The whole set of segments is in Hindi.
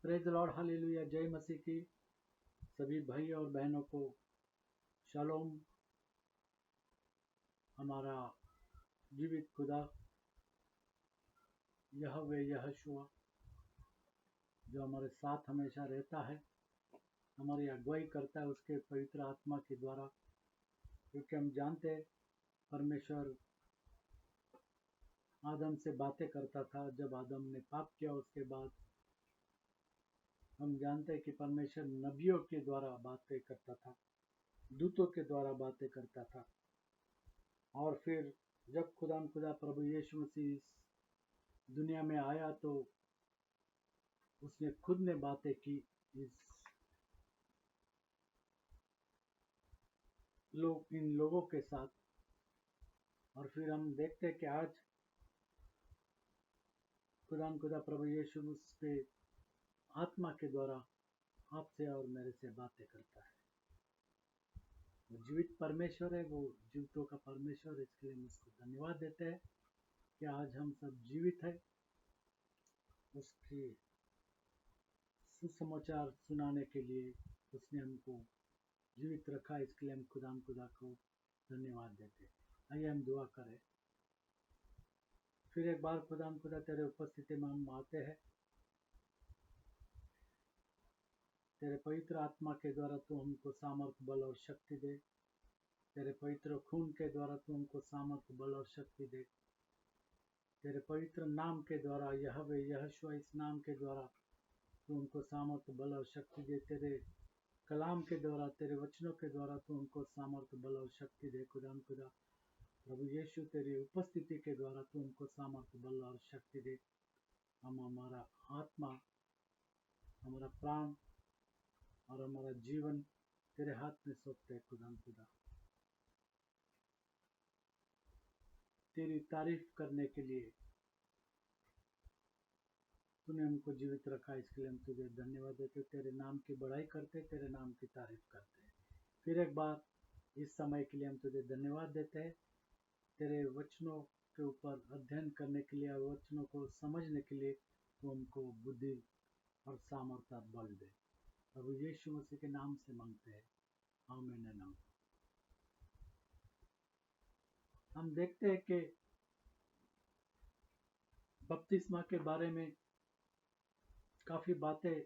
प्रेज लॉर्ड, हालेलुया, जय मसीह की। सभी भाई और बहनों को शालोम। हमारा जीवित खुदा यहोवा यहोशुआ जो हमारे साथ हमेशा रहता है, हमारी अगुवाई करता है उसके पवित्र आत्मा के द्वारा, क्योंकि हम जानते हैं परमेश्वर आदम से बातें करता था। जब आदम ने पाप किया उसके बाद हम जानते हैं कि परमेश्वर नबियों के द्वारा बातें करता था, दूतों के द्वारा बातें करता था। और फिर जब खुदा प्रभु यीशु मसीह इस दुनिया में आया तो उसने खुद ने बातें की इन लोगों के साथ। और फिर हम देखते हैं कि आज खुदा प्रभु यीशु मसीह आत्मा के द्वारा आपसे और मेरे से बातें करता है। वो जीवित परमेश्वर है, वो जीवितों का परमेश्वर। इसके लिए हम उसको धन्यवाद देते हैं कि आज हम सब जीवित है, उसके सुसमाचार सुनाने के लिए उसने हमको जीवित रखा। इसके लिए हम खुदा को धन्यवाद देते हैं। आइए हम दुआ करें। फिर एक बार खुदा तेरे उपस्थिति में हम आते हैं। तेरे पवित्र आत्मा के द्वारा तू हमको सामर्थ्य, बल और शक्ति दे। तेरे पवित्र खून के द्वारा तू हमको सामर्थ्य, बल और शक्ति दे। तेरे पवित्र नाम के द्वारा यहोवा यहोशुआ, इस नाम के द्वारा तू हमको सामर्थ्य, बल और शक्ति दे। तेरे कलाम के द्वारा, तेरे वचनों के द्वारा तू हमको सामर्थ्य, बल और शक्ति दे। खुदा प्रभु यीशु, तेरी उपस्थिति के द्वारा तू हमको सामर्थ्य, बल और शक्ति दे। हम हमारा आत्मा, हमारा प्राण और हमारा जीवन तेरे हाथ में सौंपते हैं। खुदा तेरी तारीफ करने के लिए तूने हमको जीवित रखा, इसके लिए हम तुझे धन्यवाद देते। तेरे नाम की बड़ाई करते, तेरे नाम की तारीफ करते। फिर एक बार इस समय के लिए हम तुझे धन्यवाद देते हैं। तेरे वचनों के ऊपर अध्ययन करने के लिए और वचनों को समझने के लिए तू हमको बुद्धि और सामर्थ्य बल दे। प्रभु यीशु मसीह के नाम से मांगते हैं, आमीन नाम। हम देखते हैं कि बपतिस्मा के बारे में काफी बातें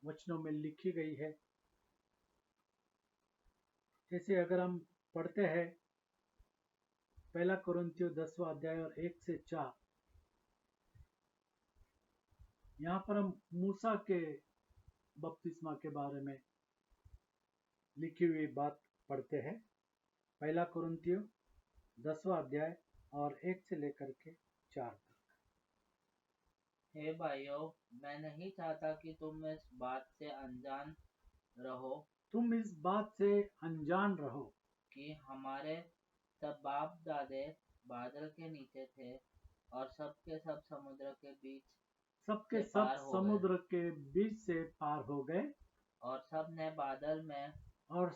वचनों में लिखी गई है। जैसे अगर हम पढ़ते हैं पहला कुरिन्थियों 10वां अध्याय और 1 से 4, यहाँ पर हम मूसा के बपतिस्मा के बारे में लिखी हुई बात पढ़ते हैं। पहला कुरिन्थियों 10वां अध्याय और 1 से लेकर के 4 तक। हे भाइयों, मैं नहीं चाहता कि तुम इस बात से अनजान रहो कि हमारे सब बाप दादे बादल के नीचे थे और सबके सब समुद्र बीच से पार हो गए और सब ने बादल में और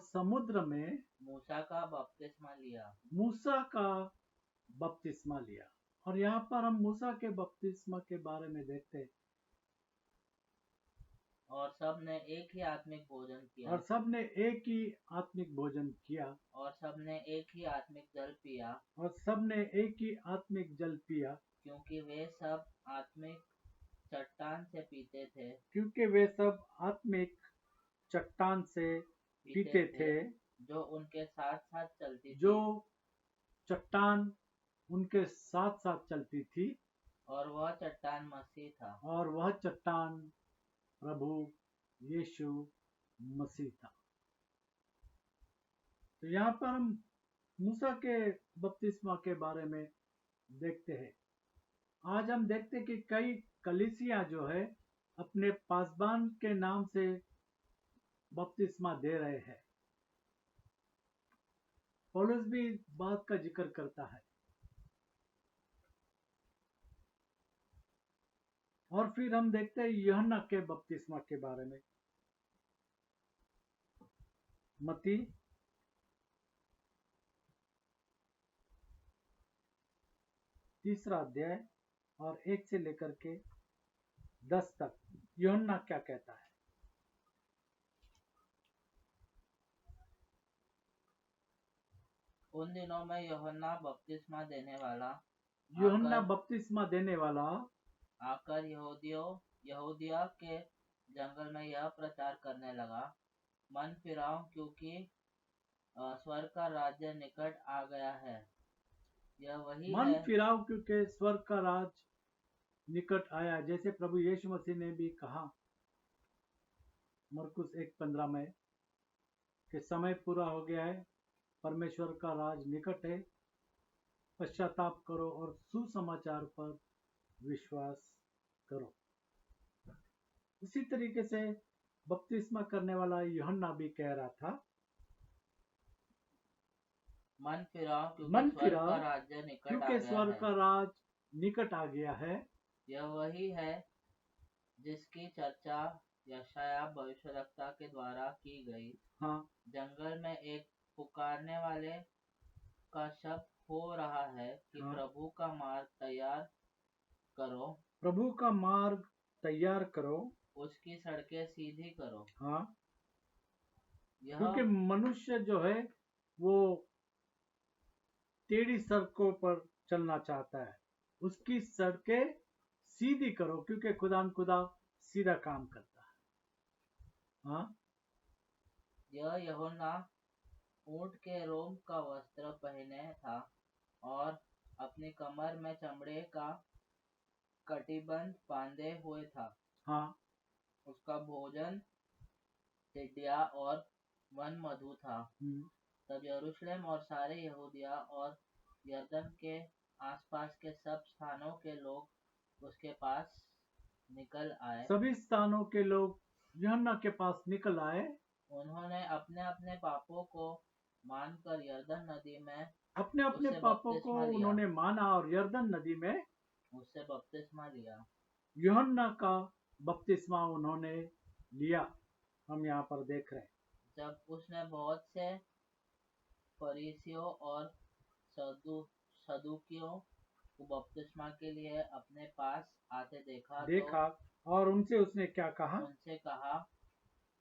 समुद्र में मूसा का बपतिस्मा लिया। और यहाँ पर हम मूसा के बपतिस्मा के बारे में देखते हैं। और सब ने एक ही आत्मिक भोजन किया और सब ने एक ही आत्मिक जल पिया क्योंकि वे सब आत्मिक चट्टान से पीते थे जो उनके साथ साथ चलती थी। और वह चट्टान प्रभु यीशु मसीह था। तो यहाँ पर हम मूसा के बपतिस्मा के बारे में देखते हैं। आज हम देखते हैं कि कई कलीसिया जो है अपने पासबान के नाम से बपतिस्मा दे रहे हैं। पौलुस भी इस बात का जिक्र करता है। और फिर हम देखते हैं यूहन्ना के बपतिस्मा के बारे में। मत्ती 3 अध्याय और 1 से लेकर के 10 तक यूहन्ना क्या कहता है। उन दिनों में यूहन्ना बपतिस्मा देने वाला आकर यहूदिया के जंगल में यह प्रचार करने लगा, मन फिराओ क्योंकि स्वर्ग का राज्य निकट आ गया है। यह वही मन है फिराओ क्योंकि स्वर्ग का राज निकट आया, जैसे प्रभु यीशु मसीह ने भी कहा मरकुस 1:15 में कि समय पूरा हो गया है, परमेश्वर का राज निकट है, पश्चाताप करो और सुसमाचार पर विश्वास करो। उसी तरीके से बपतिस्मा करने वाला यूहन्ना भी कह रहा था, मन फिराओ क्योंकि स्वर्ग का राज निकट आ गया है। यह वही है जिसकी चर्चा यशायाह भविष्यवक्ता के द्वारा की गई। हाँ, जंगल में एक पुकारने वाले का शब्द हो रहा है कि हाँ, प्रभु का मार्ग तैयार करो, उसकी सड़कें सीधी करो। हाँ, क्योंकि मनुष्य जो है वो टेढ़ी सड़कों पर चलना चाहता है, उसकी सड़कें सीधी करो, क्योंकि खुदा सीधा काम करता है। हाँ, यह यूहन्ना ऊंट के रोम का वस्त्र पहने था और अपनी कमर में चमड़े का कटिबंध बांधे हुए था। हाँ, उसका भोजन टिड्डिया और वन मधु था। तब यरूशलेम और सारे यहूदिया और यरदन के आसपास के सब स्थानों के लोग उसके पास निकल आए। सभी स्थानों के लोग यूहन्ना के पास निकल आए। उन्होंने अपने अपने पापों को मानकर यरदन नदी में अपने पापों को उन्होंने माना और यरदन नदी में उससे बपतिस्मा लिया। यूहन्ना का बपतिस्मा उन्होंने लिया, हम यहाँ पर देख रहे हैं। जब उसने बहुत से फरीसियों और सदूकियों को बपतिस्मा के लिए अपने पास आते देखा और उनसे उसने क्या कहा? उनसे कहा,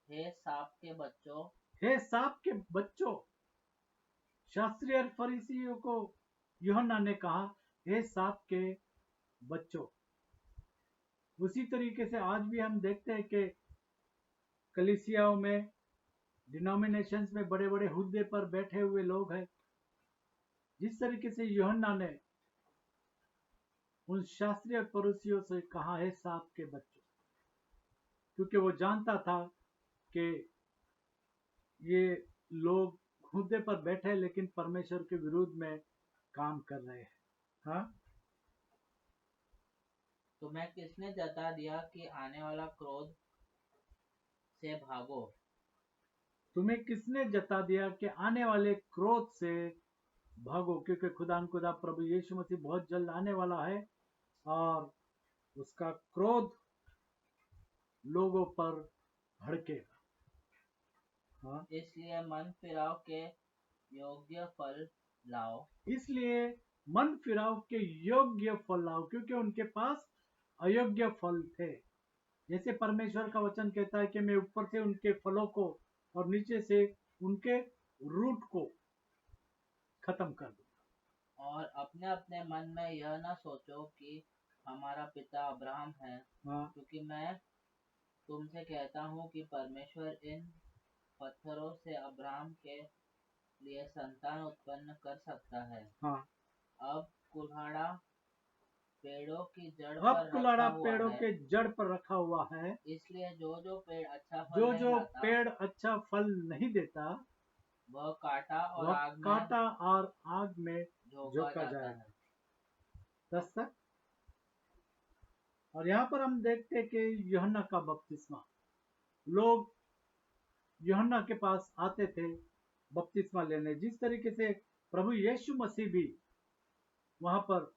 हे सांप के बच्चों, शास्त्री और फरीसियों को यूहन्ना ने कहा, हे सांप के बच्चों। उसी तरीके से आज भी हम देखते हैं कि कलीसियाओं में, डिनोमिनेशंस में बड़े बड़े हुद्दे पर बैठे हुए लोग हैं। जिस तरीके से यूहन्ना ने उन शास्त्री और फरीसियों से कहा, है सांप के बच्चों, क्योंकि वो जानता था कि ये लोग हुद्दे पर बैठे लेकिन परमेश्वर के विरुद्ध में काम कर रहे हैं। हाँ, तुम्हें किसने जता दिया कि आने वाला क्रोध से भागो? तुम्हें किसने जता दिया कि आने वाले क्रोध से भागो, क्योंकि खुदा प्रभु यीशु मसीह बहुत जल्द आने वाला है और उसका क्रोध लोगों पर भड़केगा। हाँ, इसलिए मन फिराव के योग्य फल लाओ, क्योंकि उनके पास अयोग्य फल थे। जैसे परमेश्वर का वचन कहता है कि मैं ऊपर से उनके फलों को और नीचे से उनके रूट को खत्म कर दूंगा। और अपने अपने मन में यह ना सोचो कि हमारा पिता अब्राहम है। हाँ, क्योंकि मैं तुमसे कहता हूँ कि परमेश्वर इन पत्थरों से अब्राहम के लिए संतान उत्पन्न कर सकता है। हाँ, अब कुल्हाड़ा पेड़ों की जड़ पर रखा हुआ है। इसलिए जो पेड़ अच्छा फल नहीं देता वह काटा और आग में झोंका जाएगा। तक और यहाँ पर हम देखते हैं कि यूहन्ना का बपतिस्मा, लोग यूहन्ना के पास आते थे बपतिस्मा लेने। जिस तरीके से प्रभु यीशु मसीह भी वहां पर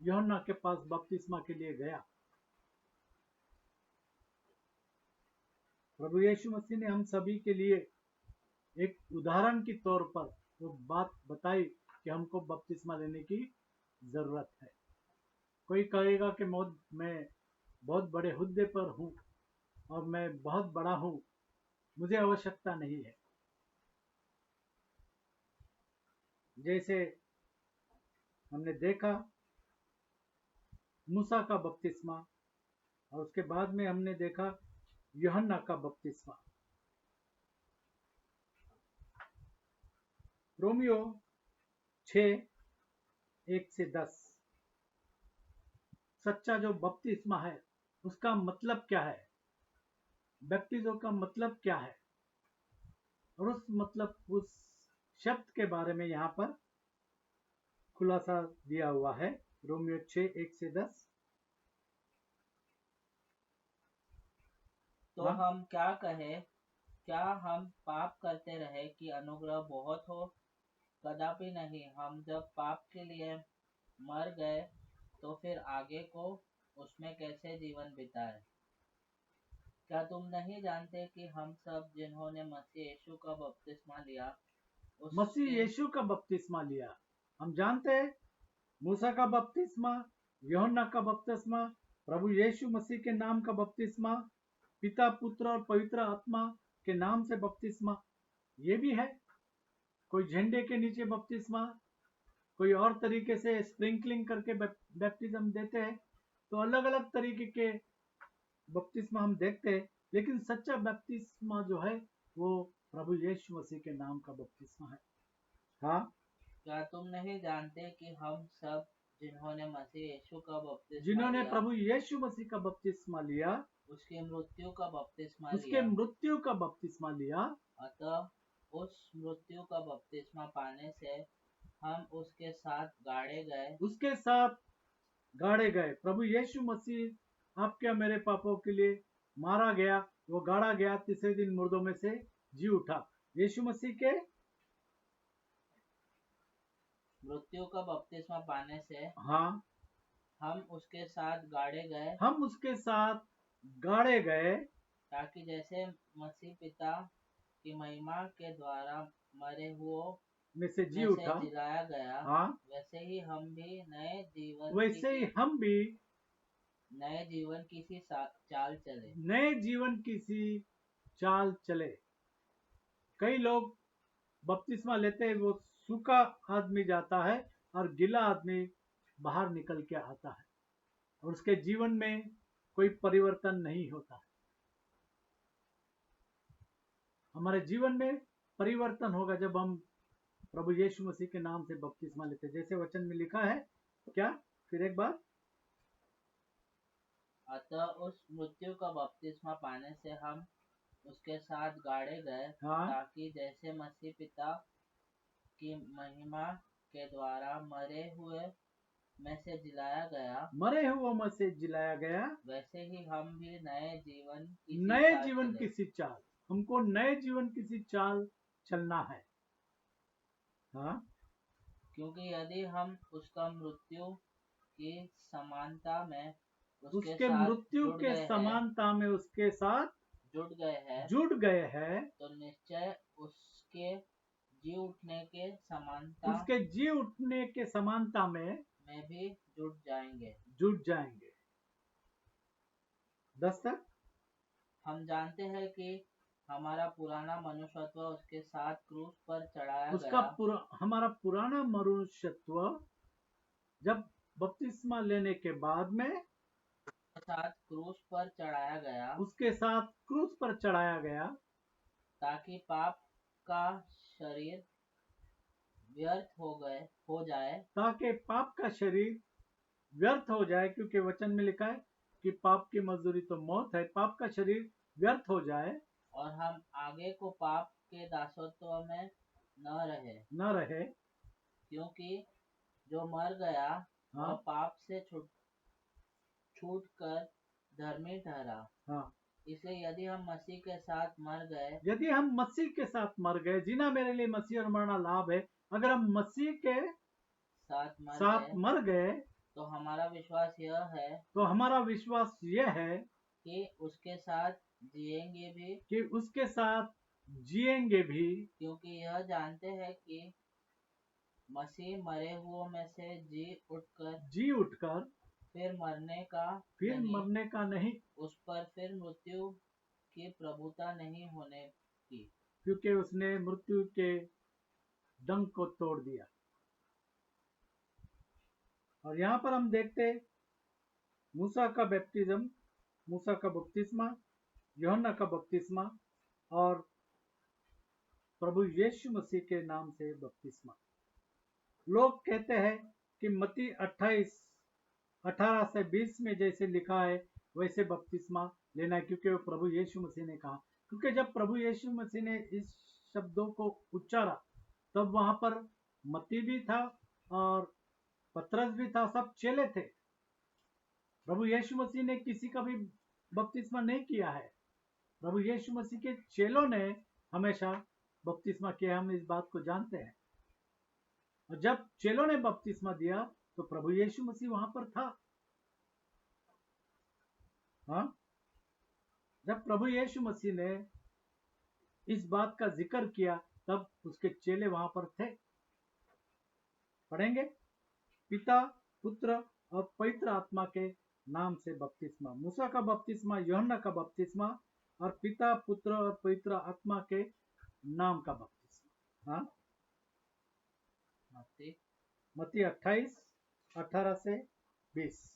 यूहन्ना के पास बपतिस्मा के लिए गया। प्रभु यीशु मसीह ने हम सभी के लिए एक उदाहरण के तौर पर वो बात बताई कि हमको बपतिस्मा लेने की जरूरत है। कोई कहेगा कि मैं बहुत बड़े हुद्दे पर हूँ और मैं बहुत बड़ा हूँ, मुझे आवश्यकता नहीं है। जैसे हमने देखा मूसा का बपतिस्मा, और उसके बाद में हमने देखा यूहन्ना का बपतिस्मा। रोमियो 6:1-10। सच्चा जो बपतिस्मा है उसका मतलब क्या है, बैप्टिज्म का मतलब क्या है, और उस शब्द के बारे में यहाँ पर खुलासा दिया हुआ है। रोमियो 6:1-10। तो हाँ? हम क्या कहें? क्या हम पाप करते रहे कि अनुग्रह बहुत हो? कदापि नहीं। हम जब पाप के लिए मर गए तो फिर आगे को उसमें कैसे जीवन बिताए? क्या तुम नहीं जानते कि हम सब जिन्होंने मसीह यीशु का बपतिस्मा लिया मसीह यीशु का बपतिस्मा लिया, हम जानते हैं मूसा का बपतिस्मा, यूहन्ना का बपतिस्मा, प्रभु यीशु मसीह के नाम का बपतिस्मा, पिता पुत्र और पवित्र आत्मा के नाम से बपतिस्मा, ये भी है। कोई झंडे के नीचे बपतिस्मा, कोई और तरीके से स्प्रिंकलिंग करके बैप्टिज्म देते हैं। तो अलग अलग तरीके के बपतिस्मा हम देखते हैं, लेकिन सच्चा बपतिस्मा जो है वो प्रभु यीशु मसीह के नाम का बपतिस्मा है। हाँ? क्या तुम नहीं जानते कि हम सब जिन्होंने मसीह यीशु का बपतिस्मा जिन्होंने लिया प्रभु यीशु मसीह का बपतिस्मा लिया, उसकी मृत्यु का बपतिस्मा उसके लिया, मृत्यु का बपतिस्मा लिया, अतः उस मृत्यु का बपतिस्मा पाने से हम उसके साथ गाड़े गए। उसके साथ गाड़े गए। प्रभु यीशु मसीह आपके और मेरे पापों के लिए मारा गया, वो गाड़ा गया, तीसरे दिन मुर्दों में से जी उठा। यीशु मसीह के मृत्यु का बपतिस्मा पाने से हाँ, हम उसके साथ गाड़े गए, हम उसके साथ गाड़े गए, ताकि जैसे मसीह पिता की महिमा के द्वारा मरे हुओं में से जी में से उठा। जिलाया गया, हाँ, वैसे ही हम भी नए वैसे ही हम भी जीवन की सी चाल चले। नए जीवन की सी चाल चले। कई लोग बपतिस्मा लेते हैं, वो सूखा आदमी जाता है और गीला आदमी बाहर निकल के आता है, और उसके जीवन में कोई परिवर्तन नहीं होता है। हमारे जीवन में परिवर्तन होगा जब हम प्रभु यीशु मसीह के नाम से बपतिस्मा लेते हैं, जैसे वचन में लिखा है। क्या? फिर एक बार। अतः उस मृत्यु का बपतिस्मा पाने से हम उसके साथ गाड़े गए, हाँ, ताकि जैसे मसीह पिता की महिमा के द्वारा मरे हुए में से जिलाया गया, मरे हुओं में से जिलाया गया, वैसे ही हम भी नए जीवन की सी चाल, हमको नए जीवन की सी चाल चलना है। हाँ? क्योंकि यदि हम उसका मृत्यु की समानता में उसके मृत्यु के समानता में उसके साथ जुड़ गए हैं, तो निश्चय उसके जी उठने के समानता उसके जी उठने के समानता में भी जुड़ जाएंगे। 10 तक। हम जानते हैं कि हमारा पुराना मनुष्यत्व उसके साथ क्रूस पर चढ़ाया गया। हमारा पुराना मनुष्यत्व जब बपतिस्मा लेने के बाद में साथ क्रूस पर चढ़ाया गया, उसके साथ क्रूस पर चढ़ाया गया, ताकि पाप का शरीर व्यर्थ हो जाए, ताकि पाप का शरीर व्यर्थ हो जाए, क्योंकि वचन में लिखा है कि पाप की मजदूरी तो मौत है। पाप का शरीर व्यर्थ हो जाए और हम आगे को पाप के दासत्व में न रहे, क्योंकि जो मर गया वह पाप से छूट कर धर्मी ठहरा। हाँ। इसलिए यदि हम मसीह के साथ मर गए, जीना मेरे लिए मसीह और मरना लाभ है। अगर हम मसीह के साथ मर गए तो हमारा विश्वास यह है कि उसके साथ जिएंगे भी, क्योंकि यह जानते हैं कि मसीह मरे हुओं में से जी उठकर फिर मरने का नहीं, उस पर फिर मृत्यु की प्रभुता नहीं होने की, क्योंकि उसने मृत्यु के डंक को तोड़ दिया। और यहाँ पर हम देखते मूसा का बैप्टिज्म, मूसा का बपतिस्मा, यूहन्ना का बपतिस्मा और प्रभु यीशु मसीह के नाम से बपतिस्मा। लोग कहते हैं कि मत्ती 28:18 से 20 में जैसे लिखा है वैसे बपतिस्मा लेना है, क्योंकि वो प्रभु यीशु मसीह ने कहा। क्योंकि जब प्रभु यीशु मसीह ने इस शब्दों को उच्चारा तब वहां पर मत्ती भी था और पतरस भी था, सब चेले थे। प्रभु यीशु मसीह ने किसी का भी बपतिस्मा नहीं किया है। प्रभु यीशु मसीह के चेलों ने हमेशा बपतिस्मा किया, हम इस बात को जानते हैं। और जब चेलों ने बपतिस्मा दिया तो प्रभु यीशु मसीह वहां पर था। हाँ, जब प्रभु यीशु मसीह ने इस बात का जिक्र किया तब उसके चेले वहां पर थे। पढ़ेंगे, पिता, पुत्र और पवित्र आत्मा के नाम से बपतिस्मा। मूसा का बपतिस्मा, यूहन्ना का बपतिस्मा और पिता, पुत्र और पवित्र आत्मा के नाम का बपतिस्मा। हाँ, मत्ती 28:18 से 20।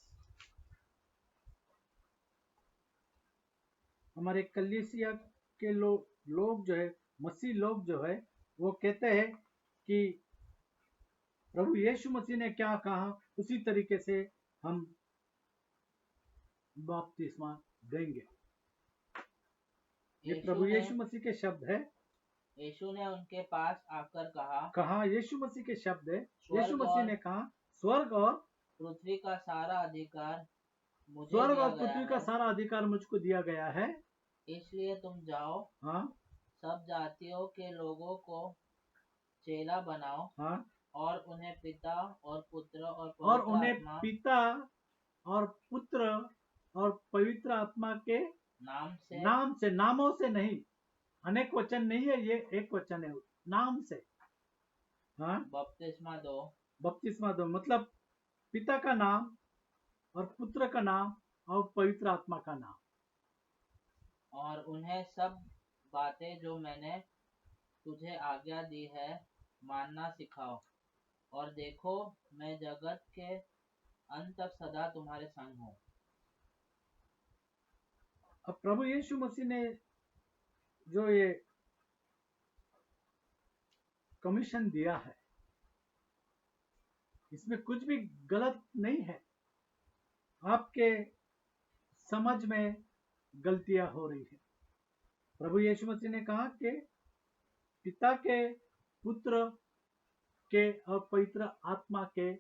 हमारे कलीसिया के लोग जो है, मसीह लोग जो है, वो कहते हैं कि प्रभु यीशु मसीह ने क्या कहा उसी तरीके से हम बपतिस्मा देंगे। ये प्रभु यीशु मसीह के शब्द है। यीशु ने उनके पास आकर कहा, यीशु मसीह के शब्द है। यीशु मसीह ने कहा, स्वर्ग और पृथ्वी का सारा अधिकार मुझे स्वर्ग दिया और पृथ्वी का सारा अधिकार मुझको दिया गया है, इसलिए तुम जाओ, हाँ, सब जातियों के लोगों को चेला बनाओ, हाँ, और उन्हें पिता और पुत्र और पवित्र आत्मा के नाम से, नामों से नहीं, अनेक वचन नहीं है, ये एक वचन है, नाम से, हाँ, बपतिस्मा दो मतलब पिता का नाम और पुत्र का नाम और पवित्र आत्मा का नाम, और उन्हें सब बातें जो मैंने तुझे आज्ञा दी है मानना सिखाओ, और देखो मैं जगत के अंत तक सदा तुम्हारे संग हूँ। अब प्रभु यीशु मसीह ने जो ये कमीशन दिया है इसमें कुछ भी गलत नहीं है। आपके समझ में गलतियां हो रही है। प्रभु यीशु मसीह ने कहा कि पिता के, पुत्र के और पवित्र आत्मा के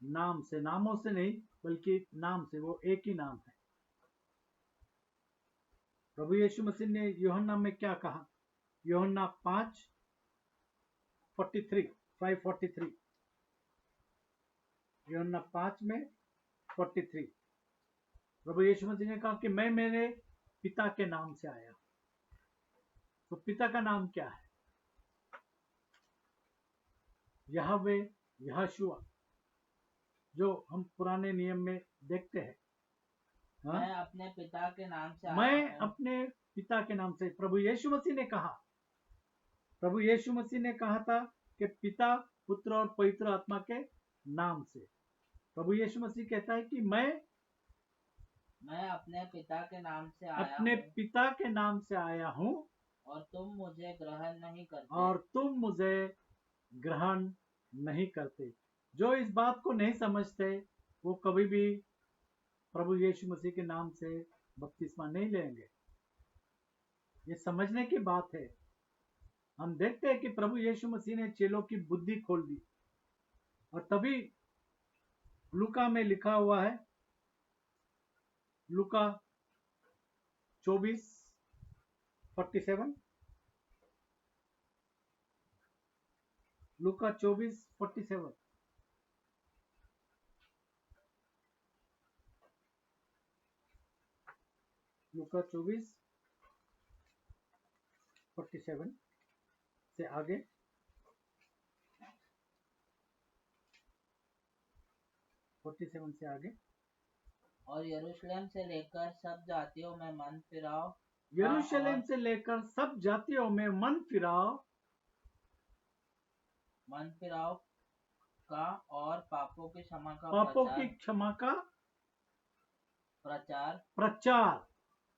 नाम से, नामों से नहीं बल्कि नाम से, वो एक ही नाम है। प्रभु यीशु मसीह ने यूहन्ना में क्या कहा? यूहन्ना 5:43 यूहन्ना 5 में 43 प्रभु यीशु मसीह ने कहा कि मैं मेरे पिता के नाम से आया। तो पिता का नाम क्या है? यहोवे, यहोशुआ, जो हम पुराने नियम में देखते हैं। हाँ? मैं अपने पिता के नाम से मैं अपने पिता के नाम से, प्रभु यीशु मसीह ने कहा। प्रभु यीशु मसीह ने कहा था कि पिता, पुत्र और पवित्र आत्मा के नाम से। प्रभु यीशु मसीह कहता है कि मैं अपने पिता के नाम से आया हूँ और तुम मुझे ग्रहण नहीं करते। जो इस बात को नहीं समझते वो कभी भी प्रभु यीशु मसीह के नाम से बपतिस्मा नहीं लेंगे। ये समझने की बात है। हम देखते हैं कि प्रभु यीशु मसीह ने चेलों की बुद्धि खोल दी, और तभी लूका में लिखा हुआ है, लूका 24:47, लूका 24:47। लूका 24:47 से आगे, और यरूशलेम से लेकर सब जातियों में मन फिराओ यरूशलेम से लेकर सब जातियों में मन फिराओ का और पापों की क्षमा का पापों की क्षमा का प्रचार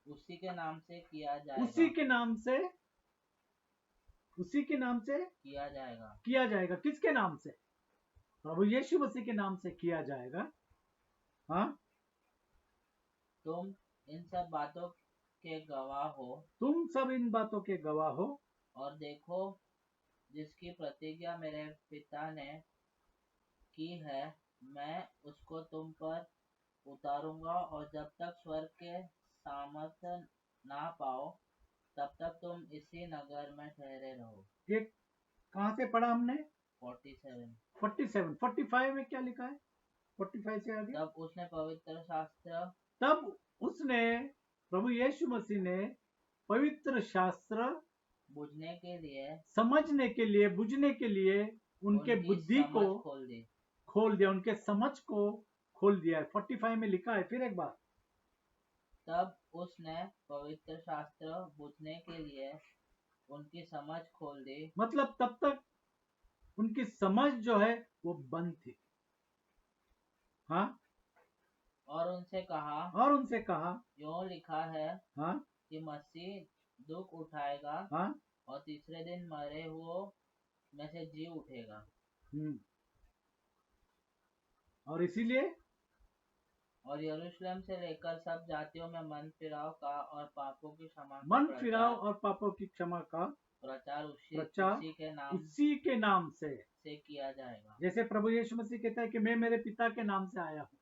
उसी के नाम से किया जाएगा। उसी के नाम से किया जाएगा। किसके नाम से? प्रभु यीशु मसीह के नाम से किया जाएगा। हाँ, तुम इन सब बातों के गवाह हो। और देखो, जिसकी प्रतिज्ञा मेरे पिता ने की है, मैं उसको तुम पर उतारूंगा, और जब तक स्वर्ग के सामर्थ्य ना पाओ, तब तक तुम इसी नगर में ठहरे रहो। ये कहाँ से पढ़ा हमने? 47। 45 में क्या लिखा है? 45 से आगे। तब उसने प्रभु यीशु मसीह ने पवित्र शास्त्र बुझने के लिए, समझने के लिए, बुझने के लिए उनके बुद्धि को खोल दिया, उनके समझ को खोल दिया है। 45 में लिखा है, फिर एक बार। तब उसने पवित्र शास्त्र बुझने के लिए उनकी समझ खोल दी। मतलब तब तक उनकी समझ जो है वो बंद थी। हाँ, और उनसे कहा यूं लिखा है, हाँ, कि मसीह दुख उठाएगा, हाँ, और तीसरे दिन मरे हुओं में से जी उठेगा। और इसीलिए और यरूशलेम से लेकर सब जातियों में मन फिराव का और पापों की क्षमा का प्रचार उसी के नाम से किया जाएगा। जैसे प्रभु यीशु मसीह कहता है कि मैं मेरे पिता के नाम से आया हूँ,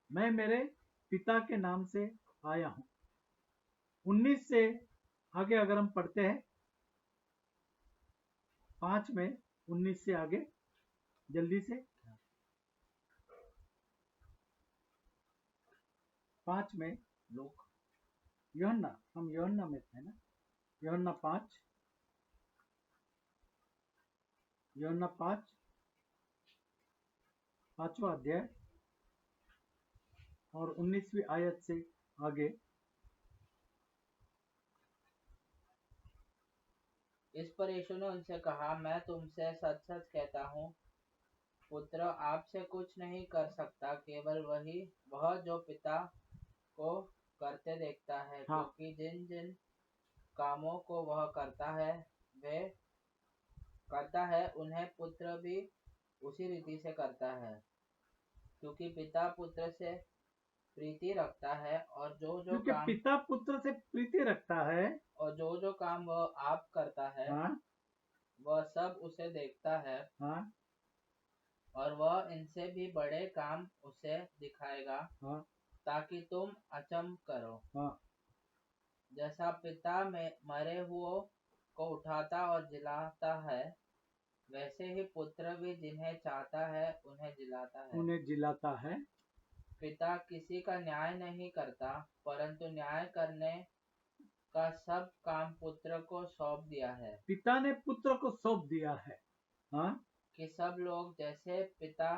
मैं मेरे पिता के नाम से आया हूँ। 19 से आगे अगर हम पढ़ते हैं, 5 में 19 से आगे जल्दी से, 5 में लोग यूहन्ना, हम यूहन्ना में थे ना, यूहन्ना 5 5वां अध्याय और 19वीं आयत से आगे। इस पर यीशु ने उनसे कहा, मैं तुमसे सच सच कहता हूँ, पुत्र आपसे कुछ नहीं कर सकता, केवल वह जो पिता को करते देखता है। हाँ। क्योंकि जिन जिन कामों को वह करता है उन्हें पुत्र भी उसी रीति से करता है, क्योंकि पिता पुत्र से प्रीति रखता है, और पिता पुत्र से प्रीति रखता है, और जो काम वह आप करता है, हाँ, वह सब उसे देखता है, हाँ, और वह इनसे भी बड़े काम उसे दिखाएगा, हाँ, ताकि तुम अचंभ करो। हाँ। जैसा पिता में मरे हुओं को उठाता और जिलाता है, वैसे ही पुत्र भी जिन्हें चाहता है उन्हें जिलाता है। पिता किसी का न्याय नहीं करता, परंतु न्याय करने का सब काम पुत्र को सौंप दिया है। पिता ने पुत्र को सौंप दिया है, हाँ, कि सब लोग जैसे पिता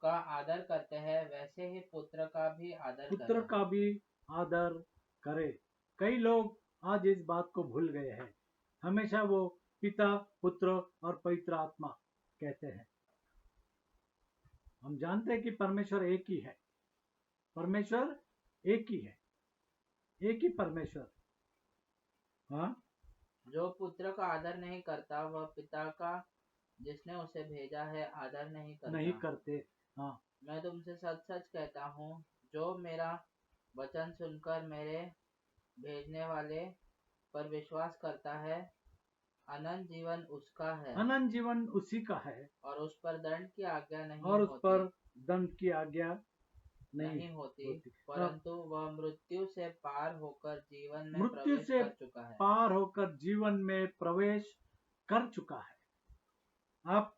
का आदर करते हैं, वैसे ही पुत्र का भी आदर करे। कई लोग आज इस बात को भूल गए हैं। हमेशा वो पिता, पुत्र और पवित्र आत्मा कहते हैं। हम जानते हैं कि परमेश्वर एक ही है, परमेश्वर एक ही है, एक ही परमेश्वर। हाँ, जो पुत्र का आदर नहीं करता, वह पिता का जिसने उसे भेजा है आदर नहीं करते। हाँ, मैं तुमसे सच सच कहता हूँ, जो मेरा वचन सुनकर मेरे भेजने वाले पर विश्वास करता है, अनंत जीवन उसका है, अनंत जीवन उसी का है, और उस पर दंड की आज्ञा नहीं होती, परंतु वह मृत्यु से पार होकर जीवन में प्रवेश कर चुका है। आप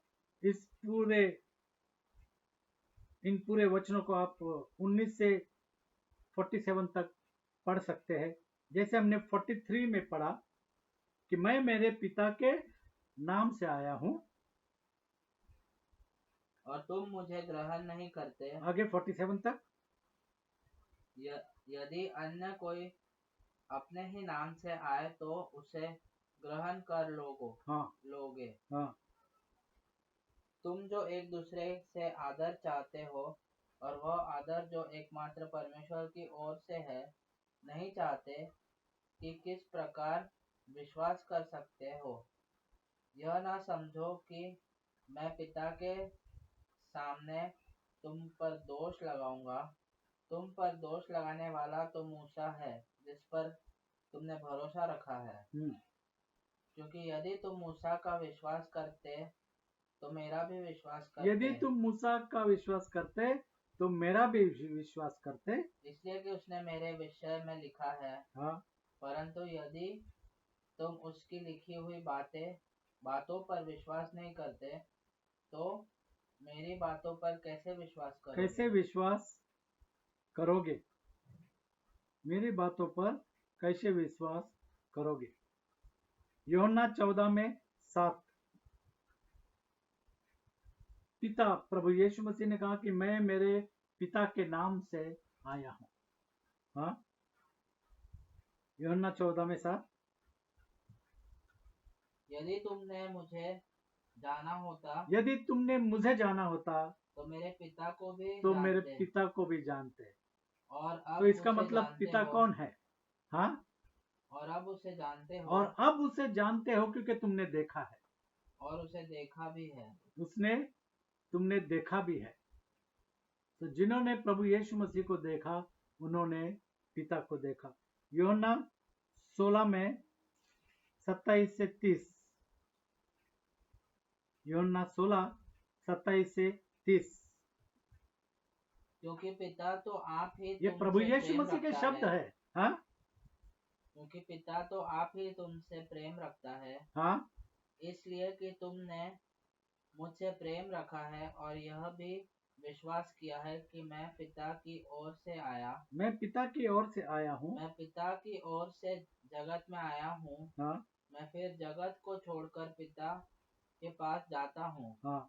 इन पूरे वचनों को आप 19 से 47 तक पढ़ सकते हैं। जैसे हमने 43 में पढ़ा कि मैं मेरे पिता के नाम से आया हूँ, और तुम मुझे ग्रहण नहीं करते। आगे 47 तक। यदि अन्य कोई अपने ही नाम से आए तो उसे ग्रहण कर लोगे। हाँ। तुम जो एक दूसरे से आदर चाहते हो और वह आदर जो एकमात्र परमेश्वर की ओर से है नहीं चाहते कि किस प्रकार विश्वास कर सकते हो। यह ना समझो कि मैं पिता के सामने तुम पर दोष लगाऊंगा। तुम पर दोष लगाने वाला तो मूसा है जिस पर तुमने भरोसा रखा है। क्योंकि यदि तुम मूसा का विश्वास करते तो मेरा भी विश्वास करते। यदि तुम मूसा का विश्वास करते तो मेरा भी विश्वास करते, इसलिए कि उसने मेरे विषय में लिखा है। हाँ। परंतु यदि तुम उसकी लिखी हुई बातों पर विश्वास नहीं करते तो मेरी बातों पर कैसे विश्वास करोगे? कैसे विश्वास करोगे? मेरी बातों पर कैसे विश्वास करोगे? यूहन्ना 14 में 7। पिता प्रभु यीशु मसीह ने कहा कि मैं मेरे पिता के नाम से आया हूं। हाँ, यूहन्ना 14 में 7। यदि तुमने मुझे जाना होता तो मेरे पिता को भी तो जानते। मेरे पिता को भी जानते। और अब तो इसका मतलब पिता कौन है? हाँ, और अब उसे जानते हो। और अब उसे जानते हो क्योंकि तुमने देखा है और उसे देखा भी है। तुमने देखा भी है। तो जिन्होंने प्रभु यीशु मसीह को देखा उन्होंने पिता को देखा। यूहन्ना 16 में 27 से 30। यूहन्ना 16 27 से 30। क्योंकि पिता तो आप ही ये प्रभु यीशु मसीह के शब्द है। हाँ, क्योंकि पिता तो आप ही तुमसे प्रेम रखता है। हाँ, इसलिए कि तुमने मुझसे प्रेम रखा है और यह भी विश्वास किया है कि मैं पिता की ओर से आया हूँ। मैं पिता की ओर से जगत में आया हूँ। हाँ, मैं फिर जगत को छोड़कर पिता के पास जाता हूँ। हाँ।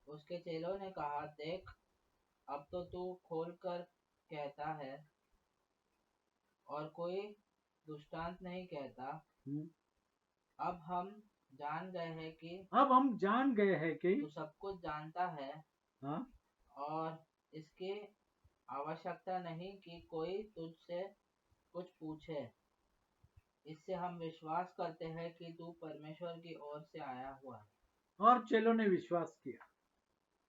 उसके चेलों ने कहा, देख, अब तो तू खोल कर कहता है और कोई दृष्टांत नहीं कहता। अब हम जान गए हैं कि तू सब कुछ जानता है। हाँ? और इसकी आवश्यकता नहीं कि कोई तुझसे कुछ पूछे। इससे हम विश्वास करते हैं कि तू परमेश्वर की ओर से आया हुआ है। और चेलों ने विश्वास किया,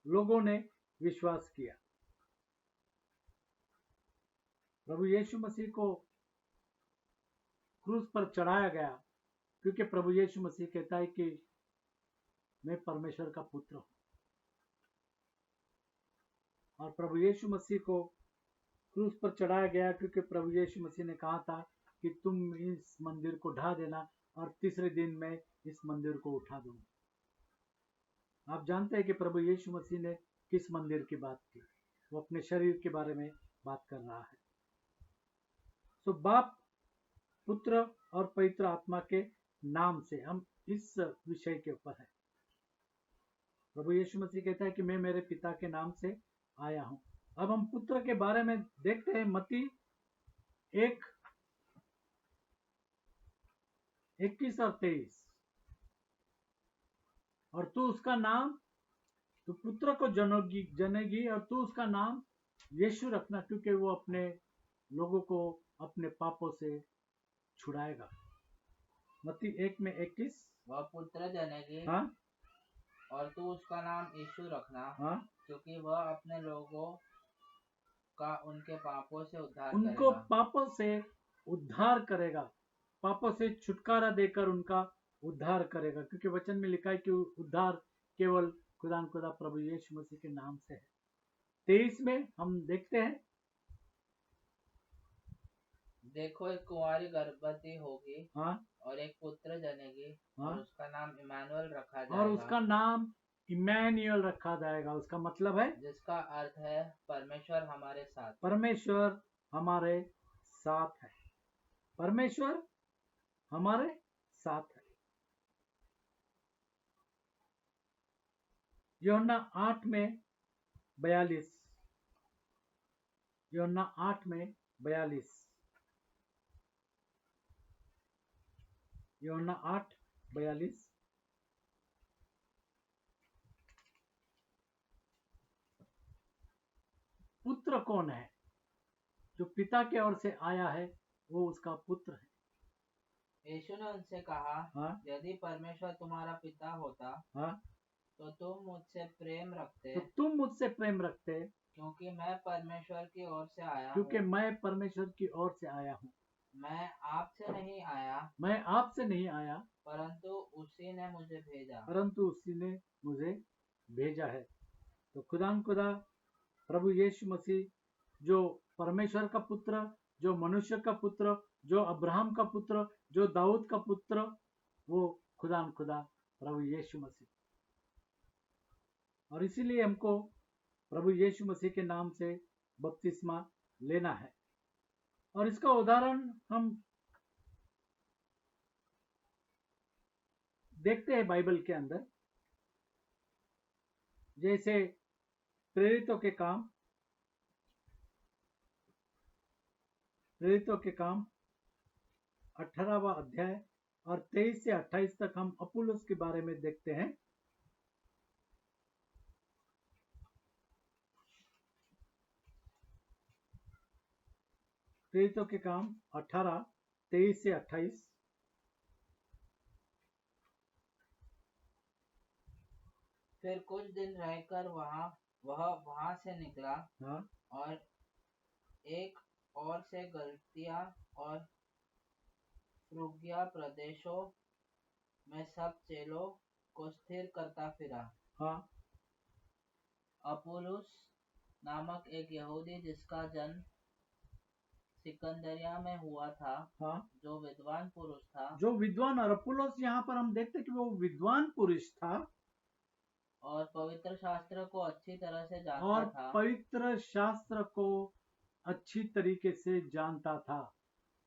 लोगों ने विश्वास किया। प्रभु यीशु मसीह को क्रूस पर चढ़ाया गया क्योंकि प्रभु यीशु मसीह कहता है कि मैं परमेश्वर का पुत्र हूं। और प्रभु यीशु मसीह को क्रूस पर चढ़ाया गया क्योंकि प्रभु यीशु मसीह ने कहा था कि तुम इस मंदिर को ढा देना और तीसरे दिन मैं इस मंदिर को उठा दूंगा। आप जानते हैं कि प्रभु यीशु मसीह ने किस मंदिर की बात की? वो अपने शरीर के बारे में बात कर रहा है। तो बाप, पुत्र और पवित्र आत्मा के नाम से हम इस विषय के ऊपर है। प्रभु यीशु मसीह कहता है कि मैं मेरे पिता के नाम से आया हूं। अब हम पुत्र के बारे में देखते हैं। मत्ती 1:21 और 23। और तू उसका नाम, तू पुत्र को जनेगी और तू उसका नाम यीशु रखना क्योंकि वो अपने लोगों को अपने पापों से छुड़ाएगा। मत्ती 1:21। वह पुत्र जनेगी। हाँ? और तू उसका नाम यीशु रखना। हाँ? क्योंकि वह अपने लोगों का उनके पापों से उद्धार करेगा। पापों से छुटकारा देकर उनका उद्धार करेगा। क्योंकि वचन में लिखा है कि उद्धार केवल खुदा प्रभु यीशु मसीह के नाम से है। 23 में हम देखते हैं, देखो, एक कुंवारी गर्भवती होगी। हाँ? और एक पुत्र जनेगी। हाँ? और उसका नाम इमानुएल रखा जाएगा। और उसका नाम इमैनुअल रखा जाएगा। उसका मतलब है, जिसका अर्थ है परमेश्वर हमारे साथ। परमेश्वर हमारे साथ है। परमेश्वर हमारे साथ है। यूहन्ना 8:42, यूहन्ना 8:42, यूहन्ना 8:42। पुत्र कौन है? जो पिता की ओर से आया है वो उसका पुत्र है। यीशु ने उनसे कहा, हाँ यदि परमेश्वर तुम्हारा पिता होता हाँ, तो तुम मुझसे प्रेम रखते, तो तुम मुझसे प्रेम रखते, क्योंकि मैं परमेश्वर की ओर से आया क्योंकि हूँ। मैं परमेश्वर की ओर से आया हूँ। मैं आपसे नहीं आया, मैं आपसे नहीं आया, परंतु उसी ने मुझे भेजा। परंतु उसी ने मुझे भेजा है। तो खुदा प्रभु यीशु मसीह जो परमेश्वर का पुत्र, जो मनुष्य का पुत्र, जो अब्राहम का पुत्र, जो दाऊद का पुत्र, वो खुदा प्रभु यीशु मसीह। और इसीलिए हमको प्रभु यीशु मसीह के नाम से बपतिस्मा लेना है। और इसका उदाहरण हम देखते हैं बाइबल के अंदर, जैसे प्रेरितों के काम 18वां अध्याय और 23 से 28 तक हम अपुल्लोस के बारे में देखते हैं। प्रेरितों के काम 18, 23 से 28। फिर कुछ दिन रहकर वह से निकला, हाँ और एक और से गलतिया और फ्रूगिया प्रदेशों में सब चेलों को स्थिर करता फिरा। हाँ अपुल्लोस नामक एक यहूदी, जिसका जन्म सिकंदरिया में हुआ था, हाँ, जो विद्वान पुरुष था, जो विद्वान, और अपुल्लोस यहाँ पर हम देखते हैं कि वो विद्वान पुरुष था और पवित्र शास्त्र को अच्छी तरह से जानता और था। पवित्र शास्त्र को अच्छी तरीके से जानता था।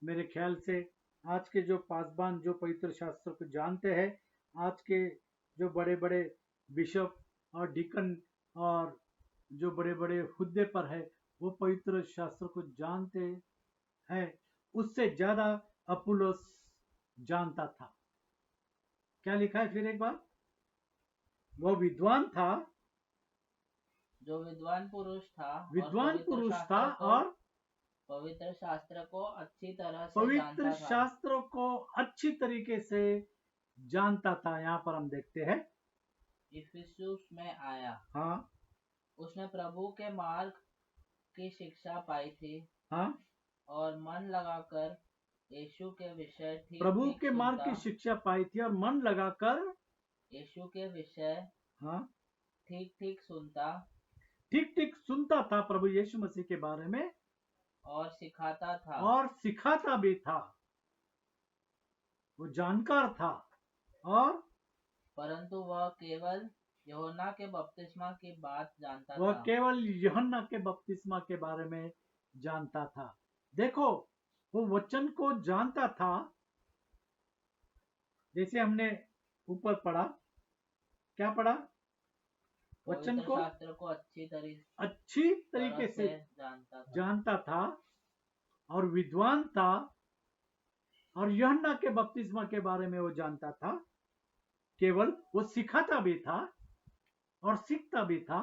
मेरे ख्याल से आज के जो पासबान जो पवित्र शास्त्र को जानते हैं, आज के जो बड़े बड़े बिशप और डीकन और जो बड़े बड़े हुद्दे पर है, वो पवित्र शास्त्र को जानते हैं, उससे ज्यादा अपुल्लोस जानता था। क्या लिखा है फिर एक बार? वो विद्वान था, जो विद्वान पुरुष था, विद्वान पुरुष था और पवित्र शास्त्र को अच्छी तरह से पवित्र जानता था। शास्त्रों को अच्छी तरीके से जानता था। यहाँ पर हम देखते हैं इफिसुस में आया। हाँ उसने प्रभु के मार्ग की शिक्षा पाई थी, हाँ, और मन लगाकर यीशु के विषय प्रभु के मार्ग की शिक्षा पाई थी और मन लगाकर यीशु के विषय हाँ ठीक ठीक सुनता सुनता था प्रभु यीशु मसीह के बारे में, और सिखाता था। और सिखाता भी था। वो जानकार था, और परंतु वह केवल यूहन्ना के बपतिस्मा की बात जानता वह था। केवल यूहन्ना के बपतिस्मा के बारे में जानता था। देखो, वो वचन को जानता था, जैसे हमने ऊपर पढ़ा, क्या पढ़ा? वचन को शास्त्र को अच्छी तरीके से जानता था और विद्वान था, और यूहन्ना के बपतिस्मा के बारे में वो जानता था। केवल वो सिखाता भी था और सीखता भी था।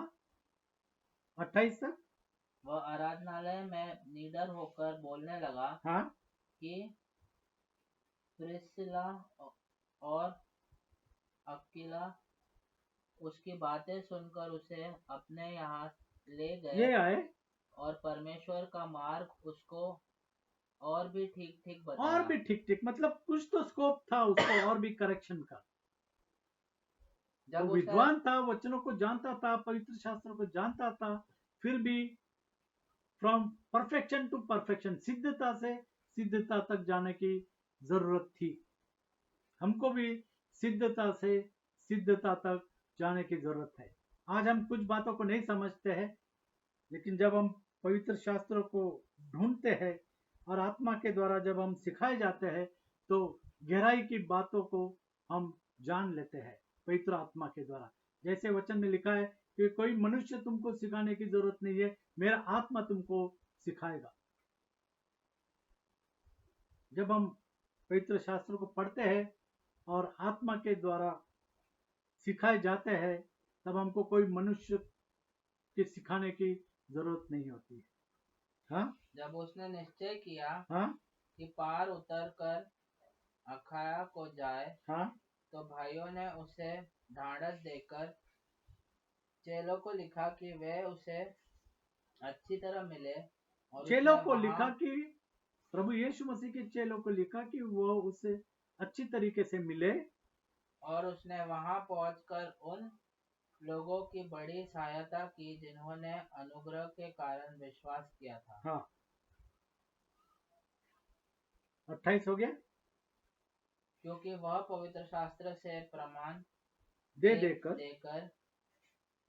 28 तक वह आराधनालय में निडर होकर बोलने लगा हाँ कि प्रिस्किला और अक्विला उसकी बातें सुनकर उसे अपने यहाँ ले ये गए, आए और परमेश्वर का मार्ग उसको और भी ठीक मतलब कुछ तो स्कोप था उसको और भी करेक्शन का। जब वो विद्वान था, वचनों को जानता था, पवित्र शास्त्रों को जानता था, फिर भी फ्रॉम परफेक्शन टू परफेक्शन, सिद्धता से सिद्धता तक जाने की जरूरत थी। हमको भी सिद्धता से सिद्धता तक जाने की जरूरत है। आज हम कुछ बातों को नहीं समझते हैं, लेकिन जब हम पवित्र शास्त्रों को ढूंढते हैं और आत्मा के द्वारा जब हम सिखाए जाते हैं, तो गहराई की बातों को हम जान लेते हैं पवित्र आत्मा के द्वारा। जैसे वचन में लिखा है कि कोई मनुष्य तुमको सिखाने की जरूरत नहीं है, मेरा आत्मा तुमको सिखाएगा। जब हम पवित्र शास्त्र को पढ़ते हैं और आत्मा के द्वारा सिखाए जाते हैं, तब हमको कोई मनुष्य के सिखाने की जरूरत नहीं होती है। हाँ जब उसने निश्चय किया हाँ कि पार उतर कर अखाया को जाए, हाँ तो भाइयों ने उसे ढाढ़स देकर चेलों को लिखा कि वे उसे अच्छी तरह मिले, और चेलों उसने को लिखा वहां कि प्रभु यीशु मसीह के चेलों को लिखा कि वो उसे अच्छी तरीके से मिले, और उसने वहां पहुंचकर उन लोगों की बड़ी सहायता की जिन्होंने अनुग्रह के कारण विश्वास किया था। हाँ 28 हो गया। क्योंकि वह पवित्र शास्त्र से प्रमाण दे देकर देकर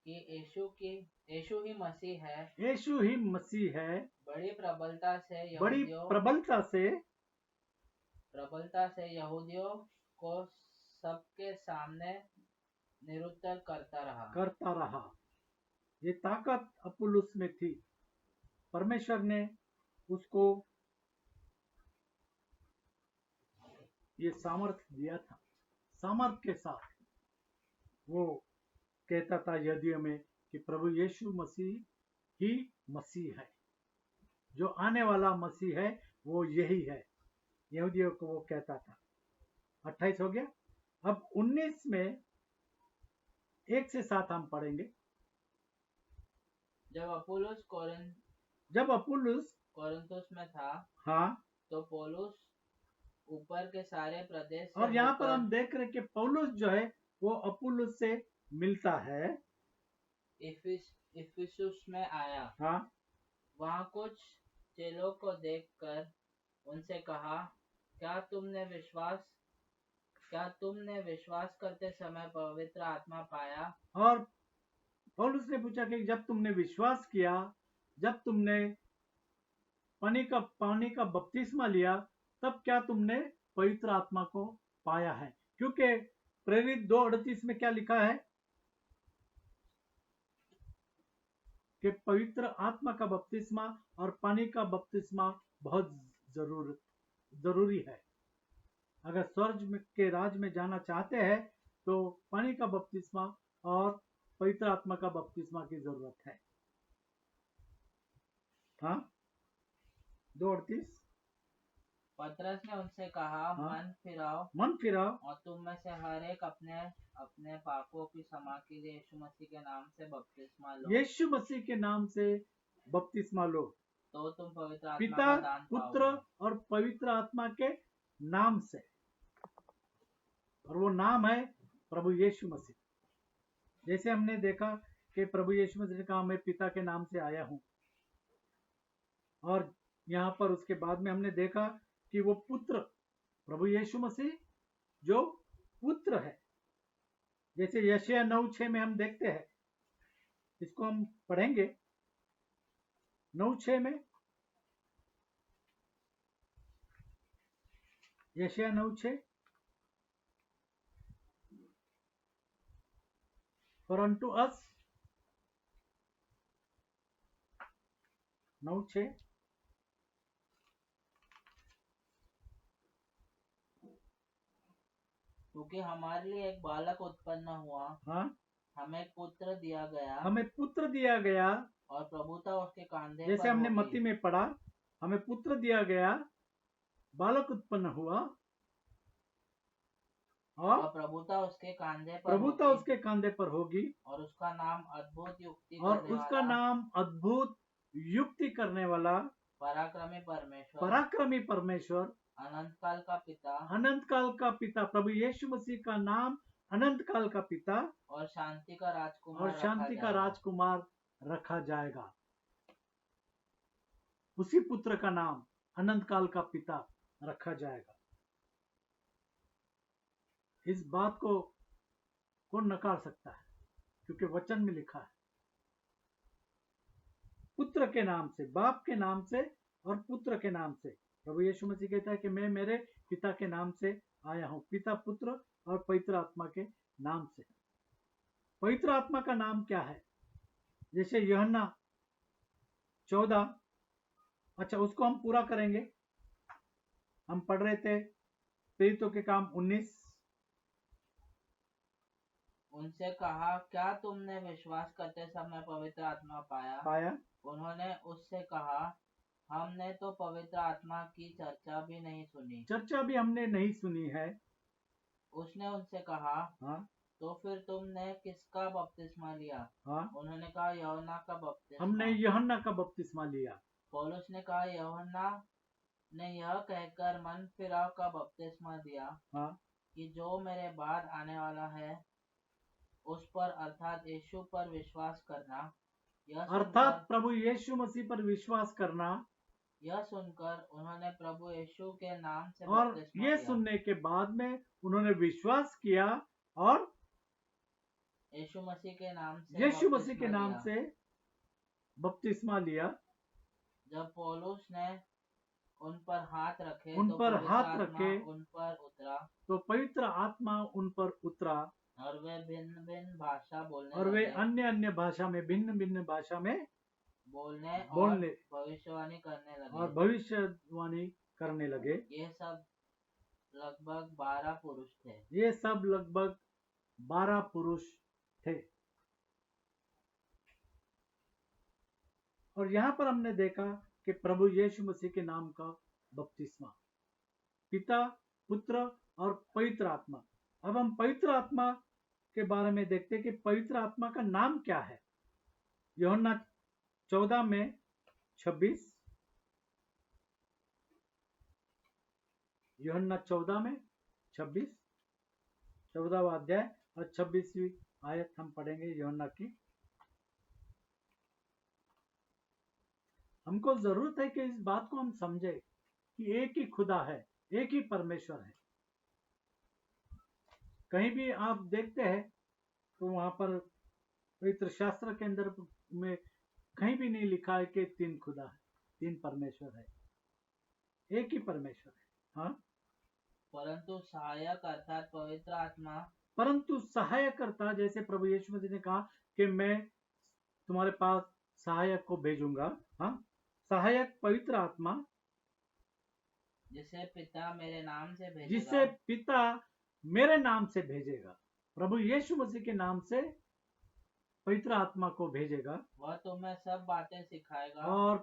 कि यीशु ही मसीह है, यीशु ही मसीह है, बड़ी प्रबलता से यहूदियों को सबके सामने निरुत्तर करता रहा। ये ताकत अपुल्लोस में थी। परमेश्वर ने उसको ये सामर्थ्य दिया था। सामर्थ्य के साथ वो कहता था यहूदियों में कि प्रभु यीशु मसीह ही मसीह है, जो आने वाला मसीह है वो यही है। यहूदियों को वो कहता था। 28 हो गया। अब 19 में 1 से 7 हम पढ़ेंगे। जब अपुल्लोस कोरिन्थुस में था, हाँ, तो पौलुस ऊपर के सारे प्रदेश से और यहाँ पर होकर हम देख रहे कि पौलुस जो है वो अपुल्लोस से मिलता है। इफिसुस में आया। हाँ, वहाँ कुछ चेलों को देखकर उनसे कहा, क्या तुमने विश्वास करते समय पवित्र आत्मा पाया? और पौलुस ने पूछा कि जब तुमने विश्वास किया, जब तुमने पानी का बपतिस्मा लिया, तब क्या तुमने पवित्र आत्मा को पाया है? क्योंकि प्रेरित 2:38 में क्या लिखा है कि पवित्र आत्मा का बपतिस्मा और पानी का बपतिस्मा बहुत जरूरी है। अगर स्वर्ग के राज में जाना चाहते हैं तो पानी का बपतिस्मा और पवित्र आत्मा का बपतिस्मा की जरूरत है। हाँ 2:38। पतरस ने उनसे कहा, हाँ? मन फिराओ और तुम में से हर एक अपने अपने पापों की क्षमा के लिए यीशु मसीह के नाम से बपतिस्मा लो। यीशु मसीह के नाम से बपतिस्मा लो, तो तुम पवित्र आत्मा पिता, का दान पुत्र पाओगे। और पवित्र आत्मा के नाम से। और वो नाम है प्रभु यीशु मसीह। जैसे हमने देखा कि प्रभु यीशु मसीह ने कहा, मैं पिता के नाम से आया हूं। और यहाँ पर उसके बाद में हमने देखा कि वो पुत्र, प्रभु यीशु मसीह जो पुत्र है। जैसे यशायाह 9:6 में हम देखते हैं, इसको हम पढ़ेंगे 9:6 में। यशायाह 9:6, For unto us 9:6, क्योंकि हमारे लिए एक बालक उत्पन्न हुआ, हाँ, हमें पुत्र दिया गया, हमें पुत्र दिया गया। और प्रभुता उसके कांधे जैसे पर हमने होगी। मत्ती में पढ़ा, हमें पुत्र दिया गया, बालक उत्पन्न हुआ और प्रभुता उसके कांधे पर होगी, और उसका नाम अद्भुत युक्ति और करने उसका वाला, नाम अद्भुत युक्ति करने वाला, पराक्रमी परमेश्वर, अनंत काल का पिता, प्रभु यीशु मसीह का नाम अनंत काल का पिता और शांति का राजकुमार रखा जाएगा। उसी पुत्र का नाम अनंत काल का पिता रखा जाएगा। इस बात को कौन नकार सकता है? क्योंकि वचन में लिखा है, पुत्र के नाम से, बाप के नाम से और पुत्र के नाम से। प्रभु यीशु मसीह कहता है कि मैं मेरे पिता के नाम से आया हूं, पिता, पुत्र और पवित्र आत्मा के नाम से। पवित्र आत्मा का नाम क्या है? जैसे यूहन्ना 14, अच्छा उसको हम पूरा करेंगे। हम पढ़ रहे थे प्रेरितों के काम 19। उनसे कहा, क्या तुमने विश्वास करते समय पवित्र आत्मा पाया? उन्होंने उससे कहा, हमने तो पवित्र आत्मा की चर्चा भी नहीं सुनी। चर्चा भी हमने नहीं सुनी है। उसने उनसे कहा, हाँ तो फिर तुमने किसका बपतिस्मा लिया? हाँ, उन्होंने कहा, यूहन्ना का बपतिस्मा। हमने यूहन्ना का बपतिस्मा लिया। पौलुस ने कहा, यूहन्ना ने यह कहकर मन फिराव का बपतिस्मा दिया हाँ, कि जो मेरे बाद आने वाला है उस पर अर्थात यीशु पर विश्वास करना। अर्थात प्रभु यीशु मसीह पर विश्वास करना। यह सुनकर उन्होंने प्रभु यीशु के नाम से और बपतिस्मा ये लिया। सुनने के बाद में उन्होंने विश्वास किया और यीशु मसीह के नाम से यीशु मसीह के बपतिस्मा नाम लिया। से बपतिस्मा लिया। जब पौलुस ने उन पर हाथ रखे उन तो पर पवित्र हाथ आत्मा रखे उन पर उतरा तो पवित्र आत्मा उन पर उतरा और वे भिन्न भिन्न भाषा बोलने और वे लगे। अन्य अन्य भाषा में, भिन्न भिन्न भाषा में बोलने बोलने और भविष्यवाणी करने लगे। और भविष्यवाणी करने लगे। ये सब लगभग 12 पुरुष थे। ये सब लगभग 12 पुरुष थे। और यहाँ पर हमने देखा कि प्रभु यीशु मसीह के नाम का बपतिस्मा, पिता, पुत्र और पवित्र आत्मा। अब हम पवित्र आत्मा के बारे में देखते हैं कि पवित्र आत्मा का नाम क्या है। यूहन्ना 14 में 26, यूहन्ना 14 में 26, 14वां अध्याय और 26वीं आयत हम पढ़ेंगे यूहन्ना की। हमको जरूरत है कि इस बात को हम समझे कि एक ही खुदा है, एक ही परमेश्वर है। कहीं भी आप देखते हैं तो वहां पर पवित्र शास्त्र के अंदर में कहीं भी नहीं लिखा है कि 3 खुदा है, 3 परमेश्वर है, एक ही परमेश्वर है। हाँ, परंतु सहायक अर्थात पवित्र आत्मा, परंतु सहायक करता, जैसे प्रभु यीशु मसीह ने कहा कि मैं तुम्हारे पास सहायक को भेजूंगा। हाँ, सहायक पवित्र आत्मा जिसे पिता मेरे नाम से भेजेगा, जिसे पिता मेरे नाम से भेजेगा, प्रभु यीशु मसीह के नाम से पवित्र आत्मा को भेजेगा। वह तुम्हें सब बातें सिखाएगा और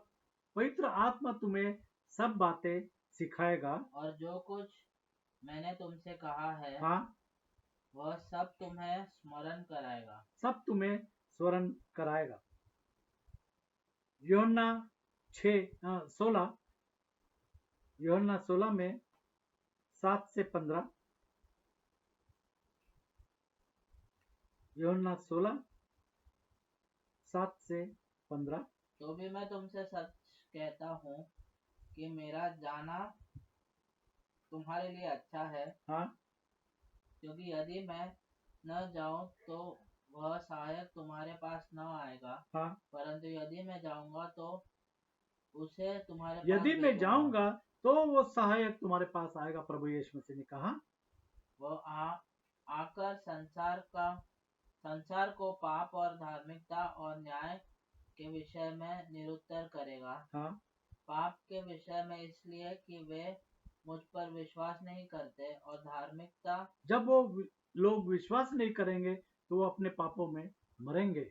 पवित्र आत्मा तुम्हें सब बातें सिखाएगा। और जो कुछ मैंने तुमसे कहा है हाँ, वह सब तुम्हें स्मरण कराएगा। सब तुम्हें स्मरण कराएगा। यूहन्ना 16, यूहन्ना 16 में 7 से 15, यूहन्ना 16 7 से 15। तो भी मैं तुमसे सच कहता हूँ कि मेरा जाना तुम्हारे लिए अच्छा है। हाँ, क्योंकि यदि मैं न जाऊं तो वह सहायक तुम्हारे पास न आएगा, हाँ, परंतु यदि मैं जाऊंगा तो उसे तुम्हारे पास यदि मैं भेजूंगा। जाऊंगा तो वो सहायक तुम्हारे पास आएगा, प्रभु यीशु मसीह ने कहा। वह आकर संसार को पाप और धार्मिकता और न्याय के विषय में निरुत्तर करेगा। हाँ, पाप के विषय में इसलिए कि वे मुझ पर विश्वास नहीं करते, और धार्मिकता, जब वो लोग विश्वास नहीं करेंगे तो वो अपने पापों में मरेंगे।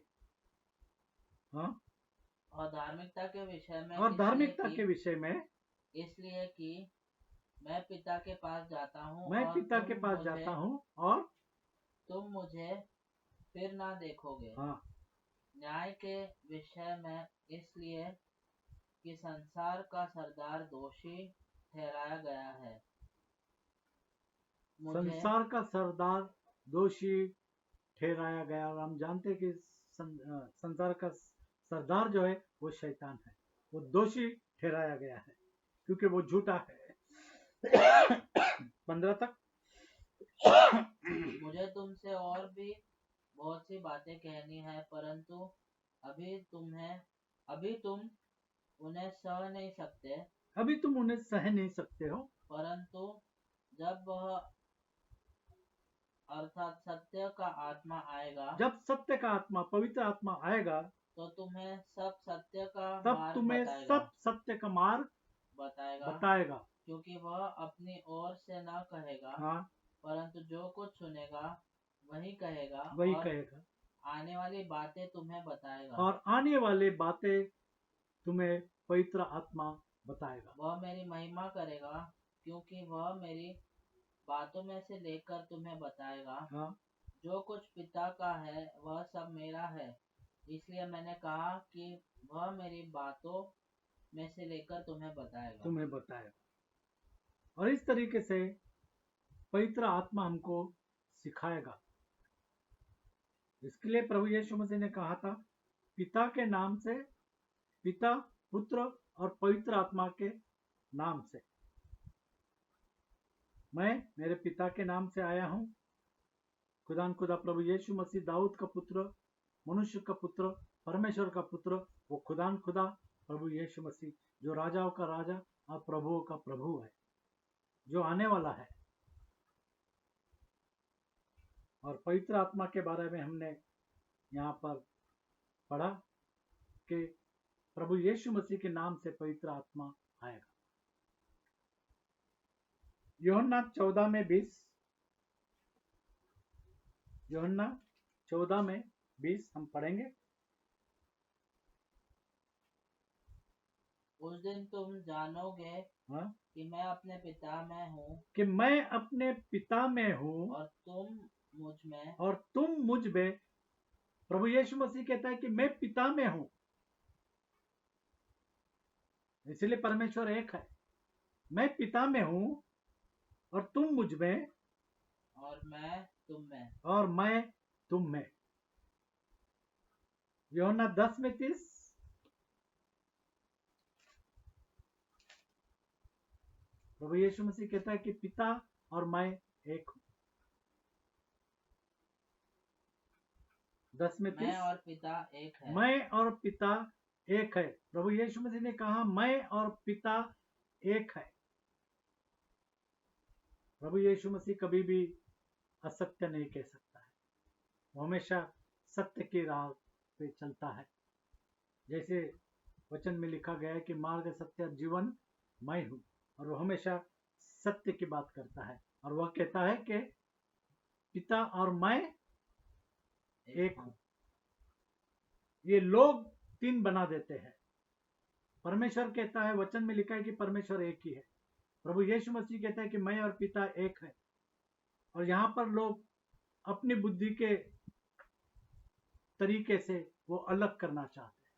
हाँ, और धार्मिकता के विषय में और धार्मिकता के विषय में इसलिए कि मैं पिता के पास जाता हूँ मैं और पिता के पास जाता हूँ और तुम मुझे फिर ना देखोगे। हाँ, न्याय के विषय में इसलिए कि संसार का सरदार दोषी ठहराया गया है। संसार का सरदार दोषी ठहराया गया। और हम जानते हैं कि संसार का सरदार जो है वो शैतान है, वो दोषी ठहराया गया है क्योंकि वो झूठा है। 15 तक। मुझे तुमसे और भी बहुत सी बातें कहनी है, परंतु अभी तुम उन्हें सह नहीं सकते। अभी तुम उन्हें सह नहीं सकते हो, परंतु जब वह अर्थात सत्य का आत्मा आएगा, जब सत्य का आत्मा, पवित्र आत्मा आएगा, तो तुम्हें सब सत्य का तब मार्ग तुम्हें बताएगा सब सत्य का मार्ग बताएगा। क्योंकि वह अपनी ओर से न कहेगा, हाँ, परंतु जो कुछ सुनेगा वही कहेगा, वही और कहेगा, आने वाली बातें तुम्हें बताएगा। और आने वाले बातें तुम्हें पवित्र आत्मा बताएगा। वह मेरी महिमा करेगा, क्योंकि वह मेरी बातों में से लेकर तुम्हें बताएगा। हाँ, जो कुछ पिता का है वह सब मेरा है, इसलिए मैंने कहा कि वह मेरी बातों में से लेकर तुम्हें बताएगा। और इस तरीके से पवित्र आत्मा हमको सिखाएगा। इसके लिए प्रभु यीशु मसीह ने कहा था, पिता के नाम से, पिता, पुत्र और पवित्र आत्मा के नाम से, मैं मेरे पिता के नाम से आया हूं। खुदा प्रभु यीशु मसीह दाऊद का पुत्र, मनुष्य का पुत्र, परमेश्वर का पुत्र, वो खुदा प्रभु यीशु मसीह, जो राजाओं का राजा और प्रभुओं का प्रभु है, जो आने वाला है। और पवित्र आत्मा के बारे में हमने यहाँ पर पढ़ा कि प्रभु यीशु मसीह के नाम से पवित्र आत्मा आएगा। यूहन्ना 14:20, यूहन्ना 14:20 हम पढ़ेंगे। उस दिन तुम जानोगे हाँ, कि मैं अपने पिता में हूँ, कि मैं अपने पिता में हूँ और तुम मुझ में। और तुम मुझ में। प्रभु यीशु मसीह कहता है कि मैं पिता में हूं, इसलिए परमेश्वर एक है। मैं पिता में हूं और तुम मुझ में, और मैं तुम में। और मैं तुम में। यूहन्ना 10:30, प्रभु यीशु मसीह कहता है कि पिता और मैं एक हूं। 10:30, मैं और पिता एक है। मैं और पिता एक है। प्रभु यीशु मसीह ने कहा, मैं और पिता एक है। प्रभु यीशु मसीह कभी भी असत्य नहीं कह सकता है, वो हमेशा सत्य की राह पे चलता है। जैसे वचन में लिखा गया है कि मार्ग, सत्य और जीवन मैं हूं, और वो हमेशा सत्य की बात करता है। और वह कहता है कि पिता और मैं एक हूं। ये लोग तीन बना देते हैं। परमेश्वर कहता है, वचन में लिखा है कि परमेश्वर एक ही है। प्रभु यीशु मसीह कहता है कि मैं और पिता एक है। और यहां पर लोग अपनी बुद्धि के तरीके से वो अलग करना चाहते हैं।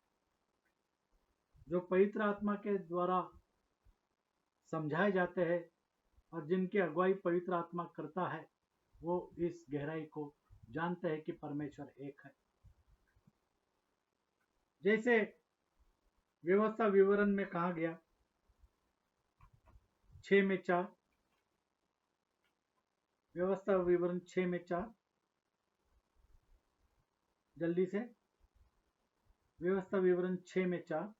जो पवित्र आत्मा के द्वारा समझाए जाते हैं और जिनकी अगुवाई पवित्र आत्मा करता है, वो इस गहराई को जानते हैं कि परमेश्वर एक है। जैसे व्यवस्था विवरण में कहा गया 6:4, व्यवस्था विवरण 6:4, जल्दी से, व्यवस्था विवरण 6:4,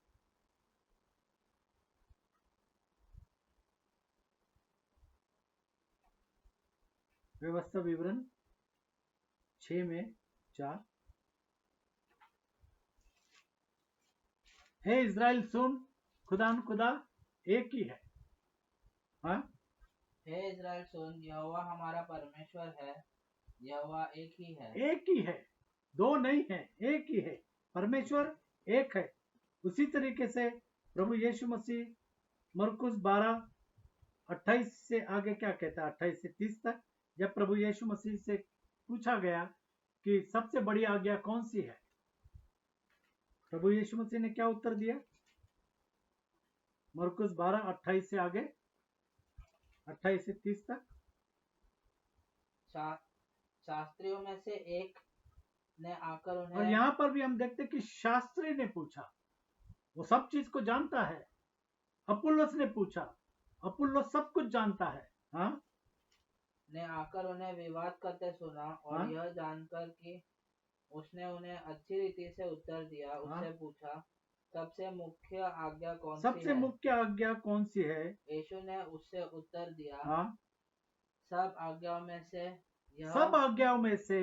व्यवस्था विवरण 6:4। हे इज़राइल सुन, खुदा एक ही है। हाँ, हे इज़राइल सुन, यहोवा हमारा परमेश्वर है, यहोवा एक ही है। एक ही है, दो नहीं है, एक ही है। परमेश्वर एक है। उसी तरीके से प्रभु यीशु मसीह मरकुस 12:28 से आगे क्या कहता है, 28 से 30 तक, जब प्रभु यीशु मसीह से पूछा गया कि सबसे बड़ी आज्ञा कौन सी है, प्रभु यीशु मसीह ने क्या उत्तर दिया? मरकुस 12:28 से आगे, 28 से 30 तक। शास्त्रियों में से एक ने आकर उन्हें, और यहाँ पर भी हम देखते कि शास्त्री ने पूछा, वो सब चीज को जानता है। अपुल्लोस ने पूछा, अपुल्लोस सब कुछ जानता है। हाँ, ने आकर उन्हें विवाद करते सुना, और हाँ? यह जानकर कि उसने उन्हें अच्छी रीति से उत्तर दिया, उससे हाँ? पूछा, सबसे मुख्य आज्ञा कौन सी सबसे है? मुख्य आज्ञा कौन सी है? यीशु ने उससे उत्तर दिया, हाँ? सब आज्ञाओं में से सब आज्ञाओं में से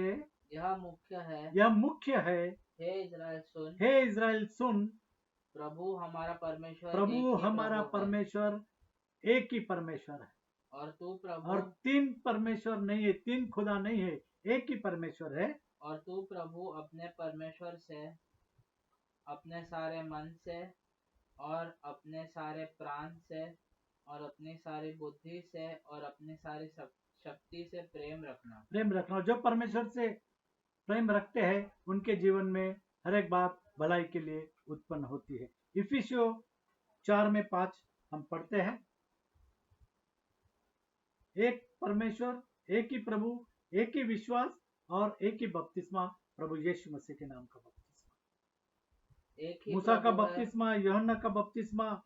यह मुख्य है। यह मुख्य है। हे इज़राइल सुन, हे इज़राइल सुन, प्रभु हमारा परमेश्वर एक प्रभु ही हमारा प्रभु है, परमेश्वर एक ही परमेश्वर है। और तू प्रभु और तीन परमेश्वर नहीं है, तीन खुदा नहीं है, एक ही परमेश्वर है। और तू प्रभु अपने परमेश्वर से अपने सारे मन से और अपने सारे प्राण से और अपनी सारी बुद्धि से और अपनी सारी शक्ति से प्रेम रखना। प्रेम रखना। जो परमेश्वर से प्रेम रखते हैं उनके जीवन में हर एक बात भलाई के लिए उत्पन्न होती है। इफिसियों 4:5 हम पढ़ते हैं। एक परमेश्वर, एक ही प्रभु, एक ही विश्वास और एक ही बपतिस्मा, प्रभु यीशु मसीह के नाम का बपतिस्मा। एक ही मूसा का प्रभु है, बपतिस्मा, यूहन्ना का बपतिस्मा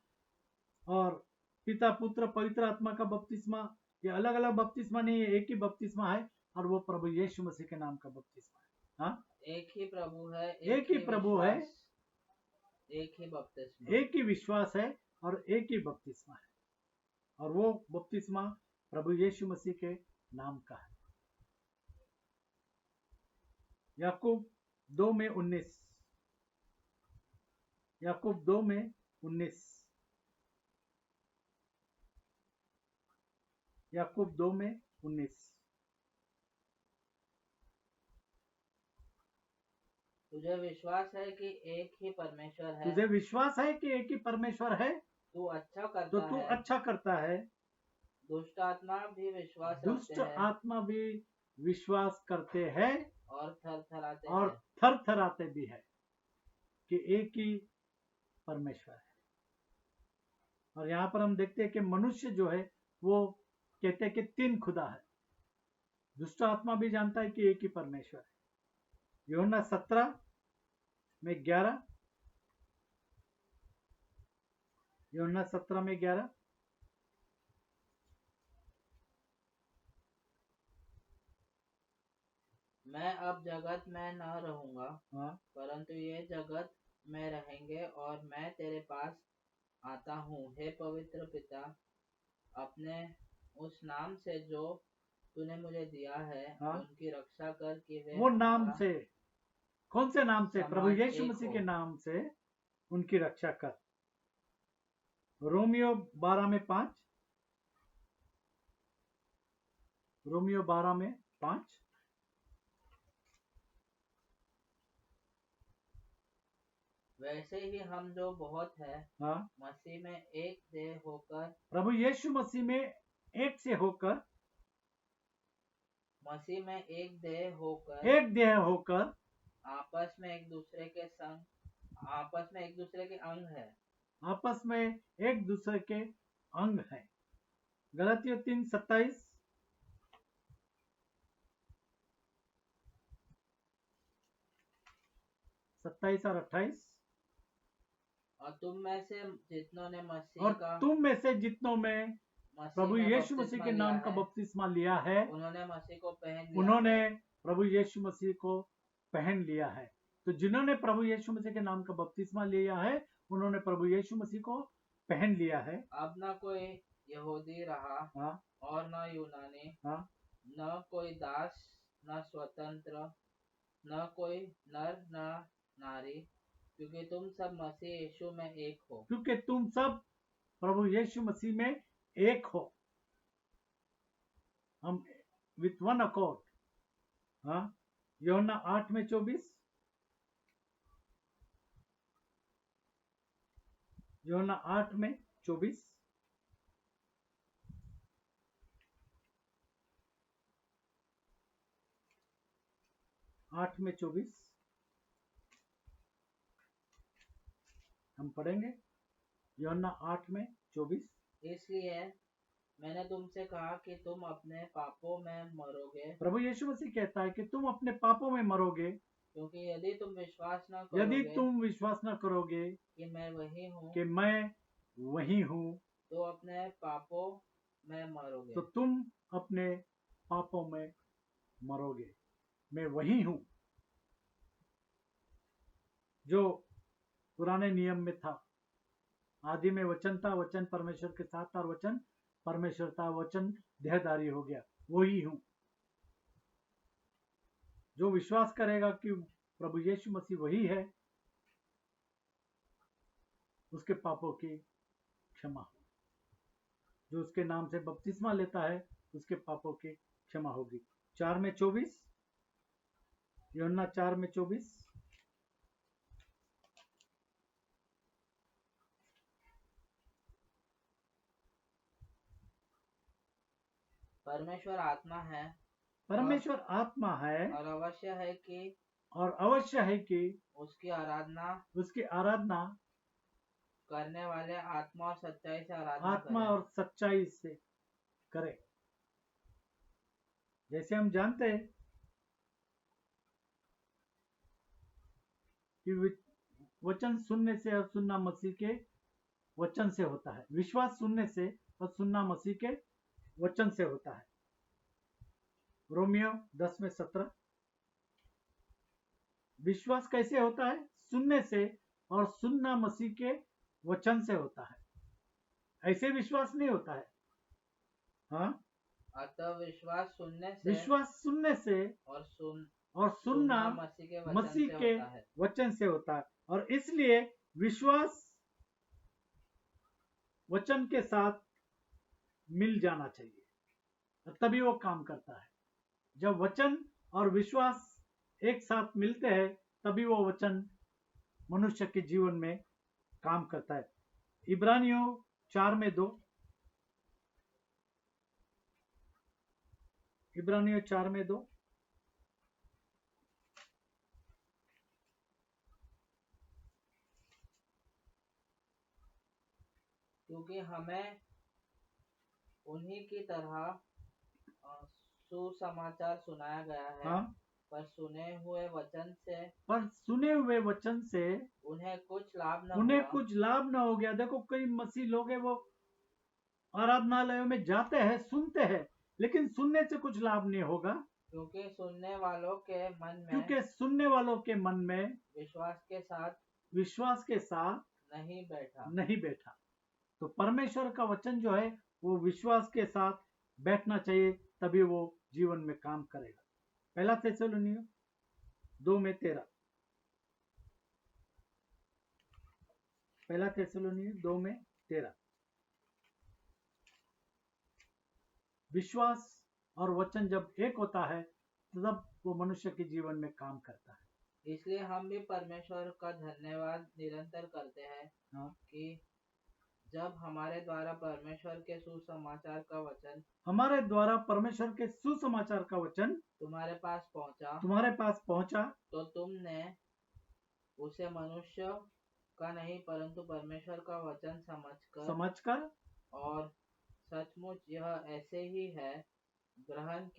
और पिता पुत्र पवित्र आत्मा का बपतिस्मा, ये अलग अलग बपतिस्मा नहीं है, एक ही बपतिस्मा है और वो प्रभु यीशु मसीह के नाम का बपतिस्मा है। हाँ, एक ही प्रभु है, एक ही प्रभु है, एक ही बपतिस्मा, एक ही विश्वास है और एक ही बपतिस्मा है, और वो बपतिस्मा प्रभु यीशु मसीह के नाम का है। याकूब 2:19, याकूब 2:19, याकूब 2:19। तुझे विश्वास है कि एक ही परमेश्वर है, तुझे विश्वास है कि एक ही परमेश्वर है, तू अच्छा तो करता तू है। अच्छा करता है। दुष्ट आत्मा भी विश्वास दुष्ट रखते हैं आत्मा भी विश्वास करते हैं और थरथराते और हैं। थरथराते भी है कि एक ही परमेश्वर है। और यहाँ पर हम देखते हैं कि मनुष्य जो है वो कहते हैं कि तीन खुदा है। दुष्ट आत्मा भी जानता है कि एक ही परमेश्वर है। यूहन्ना 17:11, यूहन्ना 17:11, मैं अब जगत में न रहूंगा, हाँ, परंतु ये जगत में रहेंगे और मैं तेरे पास आता हूँ। हे पवित्र पिता, अपने उस नाम से जो तूने मुझे दिया है, हाँ। उनकी रक्षा कर कि वे वो नाम हमारा से, कौन से नाम से? प्रभु समाज यीशु एक मसीह हो। के नाम से उनकी रक्षा कर। रोमियो 12:5, रोमियो 12:5, वैसे ही हम जो बहुत है हाँ, मसीह में एक देह होकर, प्रभु यीशु मसीह में एक से होकर, मसीह में एक देह होकर, एक देह होकर आपस में एक दूसरे के संग, आपस में एक दूसरे के अंग है। आपस में एक दूसरे के अंग हैं। गलातियों 3:27, 27 और 28। और तुम में से जितनों ने मसीह और का तुम में से जितनों में मसीह प्रभु में यीशु मसीह बपतिस्मा के लिया नाम का है, बपतिस्मा लिया है, उन्होंने मसीह को पहन लिया उन्होंने है। प्रभु यीशु मसीह को पहन लिया है। तो जिन्होंने प्रभु यीशु मसीह के नाम का बपतिस्मा लिया है, उन्होंने प्रभु यीशु मसीह को पहन लिया है। अब न कोई यहूदी रहा हाँ, और न यूनानी, हाँ, न कोई दास न स्वतंत्र, न कोई नर न नारी, क्योंकि तुम सब मसीह यीशु में एक हो। क्योंकि तुम सब प्रभु यीशु मसीह में एक हो। हम विथ वन अकॉर्ड। हाँ, यूहन्ना 8:24, यूहन्ना 8:24, 8:24 हम पढ़ेंगे। यूहन्ना 8:24। इसलिए मैंने तुमसे कहा कि तुम अपने पापों में मरोगे, प्रभु यीशु मसीह कहता है कि तुम अपने पापों में मरोगे, क्योंकि यदि तुम विश्वास न यदि करोगे तुम विश्वास न करोगे कि मैं वही हूँ, कि मैं वही हूँ, तो अपने पापों में मरोगे। तो तुम अपने पापों में मरोगे। मैं वही हूँ जो पुराने नियम में था। आदि में वचन था, वचन परमेश्वर के साथ था और वचन परमेश्वर था, वचन देहधारी हो गया। वही हूँ। जो विश्वास करेगा कि प्रभु यीशु मसीह वही है, उसके पापों की क्षमा हो। जो उसके नाम से बपतिस्मा लेता है उसके पापों की क्षमा होगी। 4:24, यूहन्ना 4:24। परमेश्वर आत्मा है परमेश्वर आत्मा है और अवश्य है कि उसकी आराधना करने वाले आत्मा और सच्चाई से आराधना आत्मा करें। और सच्चाई से करे। जैसे हम जानते हैं कि वचन सुनने से और सुनना मसीह के वचन से होता है। विश्वास सुनने से और सुनना मसीह के वचन से होता है। रोमियो 10:17। विश्वास कैसे होता है? सुनने से, और सुनना मसीह के वचन से होता है। ऐसे विश्वास नहीं होता है। हाँ, अतः विश्वास सुनने से और सुनना मसीह के वचन से होता है। और इसलिए विश्वास वचन के साथ मिल जाना चाहिए, तभी वो काम करता है। जब वचन और विश्वास एक साथ मिलते हैं तभी वो वचन मनुष्य के जीवन में काम करता है। इब्रानियों 4:2। इब्रानियों 4:2। क्योंकि हमें उन्हीं की तरह सुसमाचार सुनाया गया है। हाँ, पर सुने हुए वचन से उन्हें कुछ लाभ न हो गया। देखो, कई मसीह लोग हैं, वो आराधनालयों में जाते हैं, सुनते हैं, लेकिन सुनने से कुछ लाभ नहीं होगा, क्योंकि सुनने वालों के मन में विश्वास के साथ नहीं बैठा। तो परमेश्वर का वचन जो है वो विश्वास के साथ बैठना चाहिए, तभी वो जीवन में काम करेगा। पहला थिस्सलुनीय 2:13। पहला थिस्सलुनीय 2:13। विश्वास और वचन जब एक होता है तब वो मनुष्य के जीवन में काम करता है। इसलिए हम भी परमेश्वर का धन्यवाद निरंतर करते हैं। हाँ, कि जब हमारे द्वारा परमेश्वर के सुसमाचार का वचन तुम्हारे पास पहुंचा तो तुमने उसे मनुष्य का नहीं परंतु परमेश्वर का वचन समझकर और सचमुच यह ऐसे ही है ग्रहण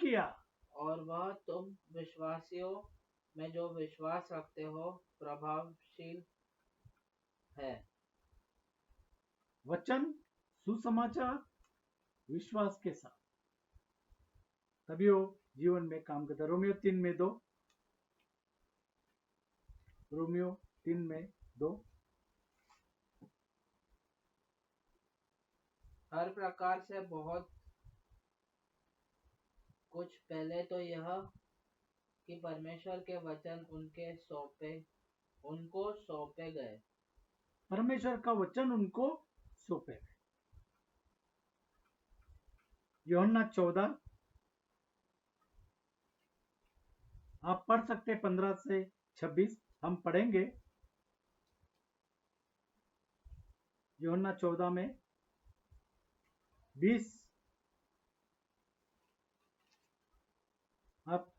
किया और वह तुम विश्वासियों में जो विश्वास रखते हो प्रभावशील है। वचन, सुसमाचार, विश्वास के साथ तभी वो जीवन में काम करता है। रोमियो 3:2। रोमियो 3:2। हर प्रकार से बहुत कुछ पहले तो यह कि परमेश्वर के वचन उनको सौंपे गए। परमेश्वर का वचन उनको सौंपे गए। यूहन्ना 14, आप पढ़ सकते 15 से 26, हम पढ़ेंगे। यूहन्ना 14 में 20, आप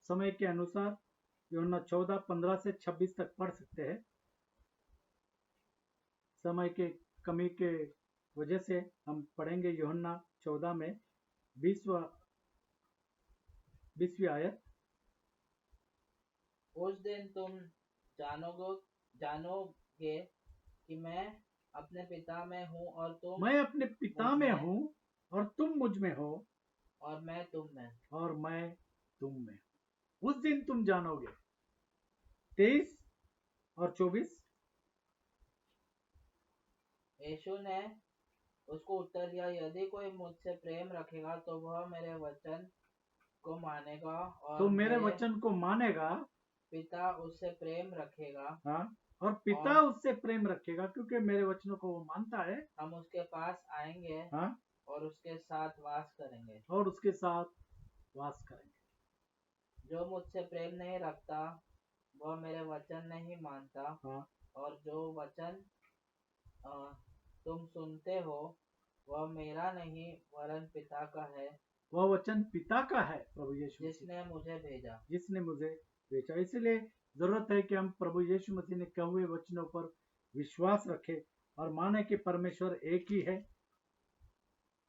समय के अनुसार यूहन्ना 14, 15 से 26 तक पढ़ सकते हैं। समय के कमी के वजह से हम पढ़ेंगे यूहन्ना 14 में 20वीं आयत। उस दिन तुम जानोगे कि मैं अपने पिता में हूँ और तुम मुझ में हो और मैं तुम में। उस दिन तुम जानोगे। 23 और 24। यीशु ने उसको उत्तर दिया, यदि कोई मुझसे प्रेम रखेगा तो वह मेरे वचन को मानेगा और तो मेरे वचन को मानेगा, पिता उससे प्रेम रखेगा, हाँ, और पिता उससे प्रेम रखेगा क्योंकि मेरे वचनों को वो मानता है। हम उसके पास आएंगे, हाँ, और उसके साथ वास करेंगे। और उसके साथ वास करेंगे। जो मुझसे प्रेम नहीं रखता वह मेरे वचन नहीं मानता, हाँ, और जो वचन तुम सुनते हो वह मेरा नहीं वरन पिता का है, वह वचन पिता का है, प्रभु यीशु मसीह, जिसने मुझे भेजा। जिसने मुझे भेजा। इसलिए जरूरत है कि हम प्रभु यीशु मसीह ने कहे हुए वचनों पर विश्वास रखें और माने कि परमेश्वर एक ही है,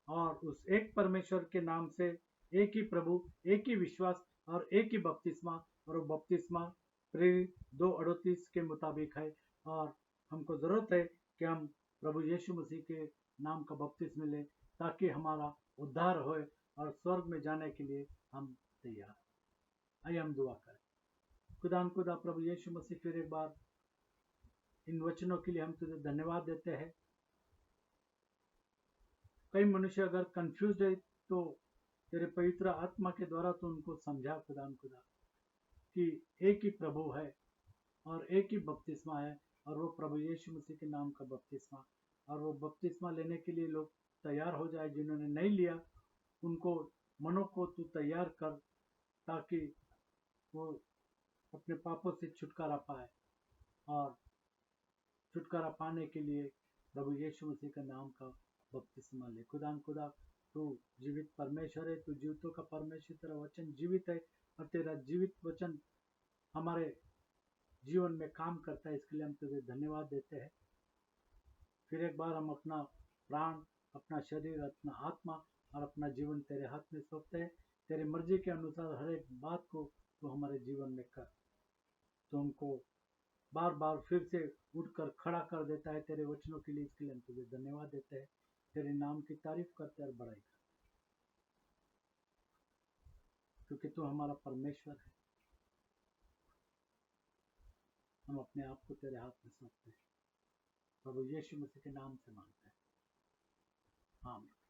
और उस एक परमेश्वर के नाम से एक ही प्रभु, एक ही विश्वास और एक ही बपतिस्मा, और वो बपतिस्मा प्रेरित 2:38 के मुताबिक है। और हमको जरूरत है कि हम प्रभु यीशु मसीह के नाम का बपतिस्मा लें ताकि हमारा उद्धार होए और स्वर्ग में जाने के लिए हम तैयार। आइए हम दुआ करें। खुदा प्रभु यीशु मसीह, फिर एक बार इन वचनों के लिए हम तुझे धन्यवाद देते हैं। कई मनुष्य अगर कंफ्यूज है तो तेरे पवित्र आत्मा के द्वारा तो उनको समझा खुदा कि एक ही प्रभु है और एक ही बपतिस्मा है, और वो प्रभु यीशु मसीह के नाम का बपतिस्मा। और वो बपतिस्मा लेने के लिए लोग तैयार हो जाए। जिन्होंने नहीं लिया उनको मनों को तू तैयार कर, ताकि वो अपने पापों से छुटकारा पाए, और छुटकारा पाने के लिए प्रभु यीशु मसीह का नाम का बपतिस्मा ले। खुदा तू जीवित परमेश्वर है, तू जीवितों का परमेश्वर, तेरा वचन जीवित है और तेरा जीवित वचन हमारे जीवन में काम करता है। इसके लिए हम तुझे धन्यवाद देते हैं। फिर एक बार हम अपना प्राण, अपना शरीर, अपना आत्मा और अपना जीवन तेरे हाथ में सौंपते हैं। तेरी मर्जी के अनुसार हर एक बात को तू हमारे जीवन में कर। तो हमको बार बार फिर से उठकर खड़ा कर देता है तेरे वचनों के लिए। इसके लिए हम तुझे धन्यवाद देते हैं। तेरे नाम की तारीफ करते और बड़ाई करते, क्योंकि तू हमारा परमेश्वर है। हम अपने आप को तेरे हाथ में सौंपते हैं, प्रभु यीशु मसीह के नाम से मांगते हैं, आमीन।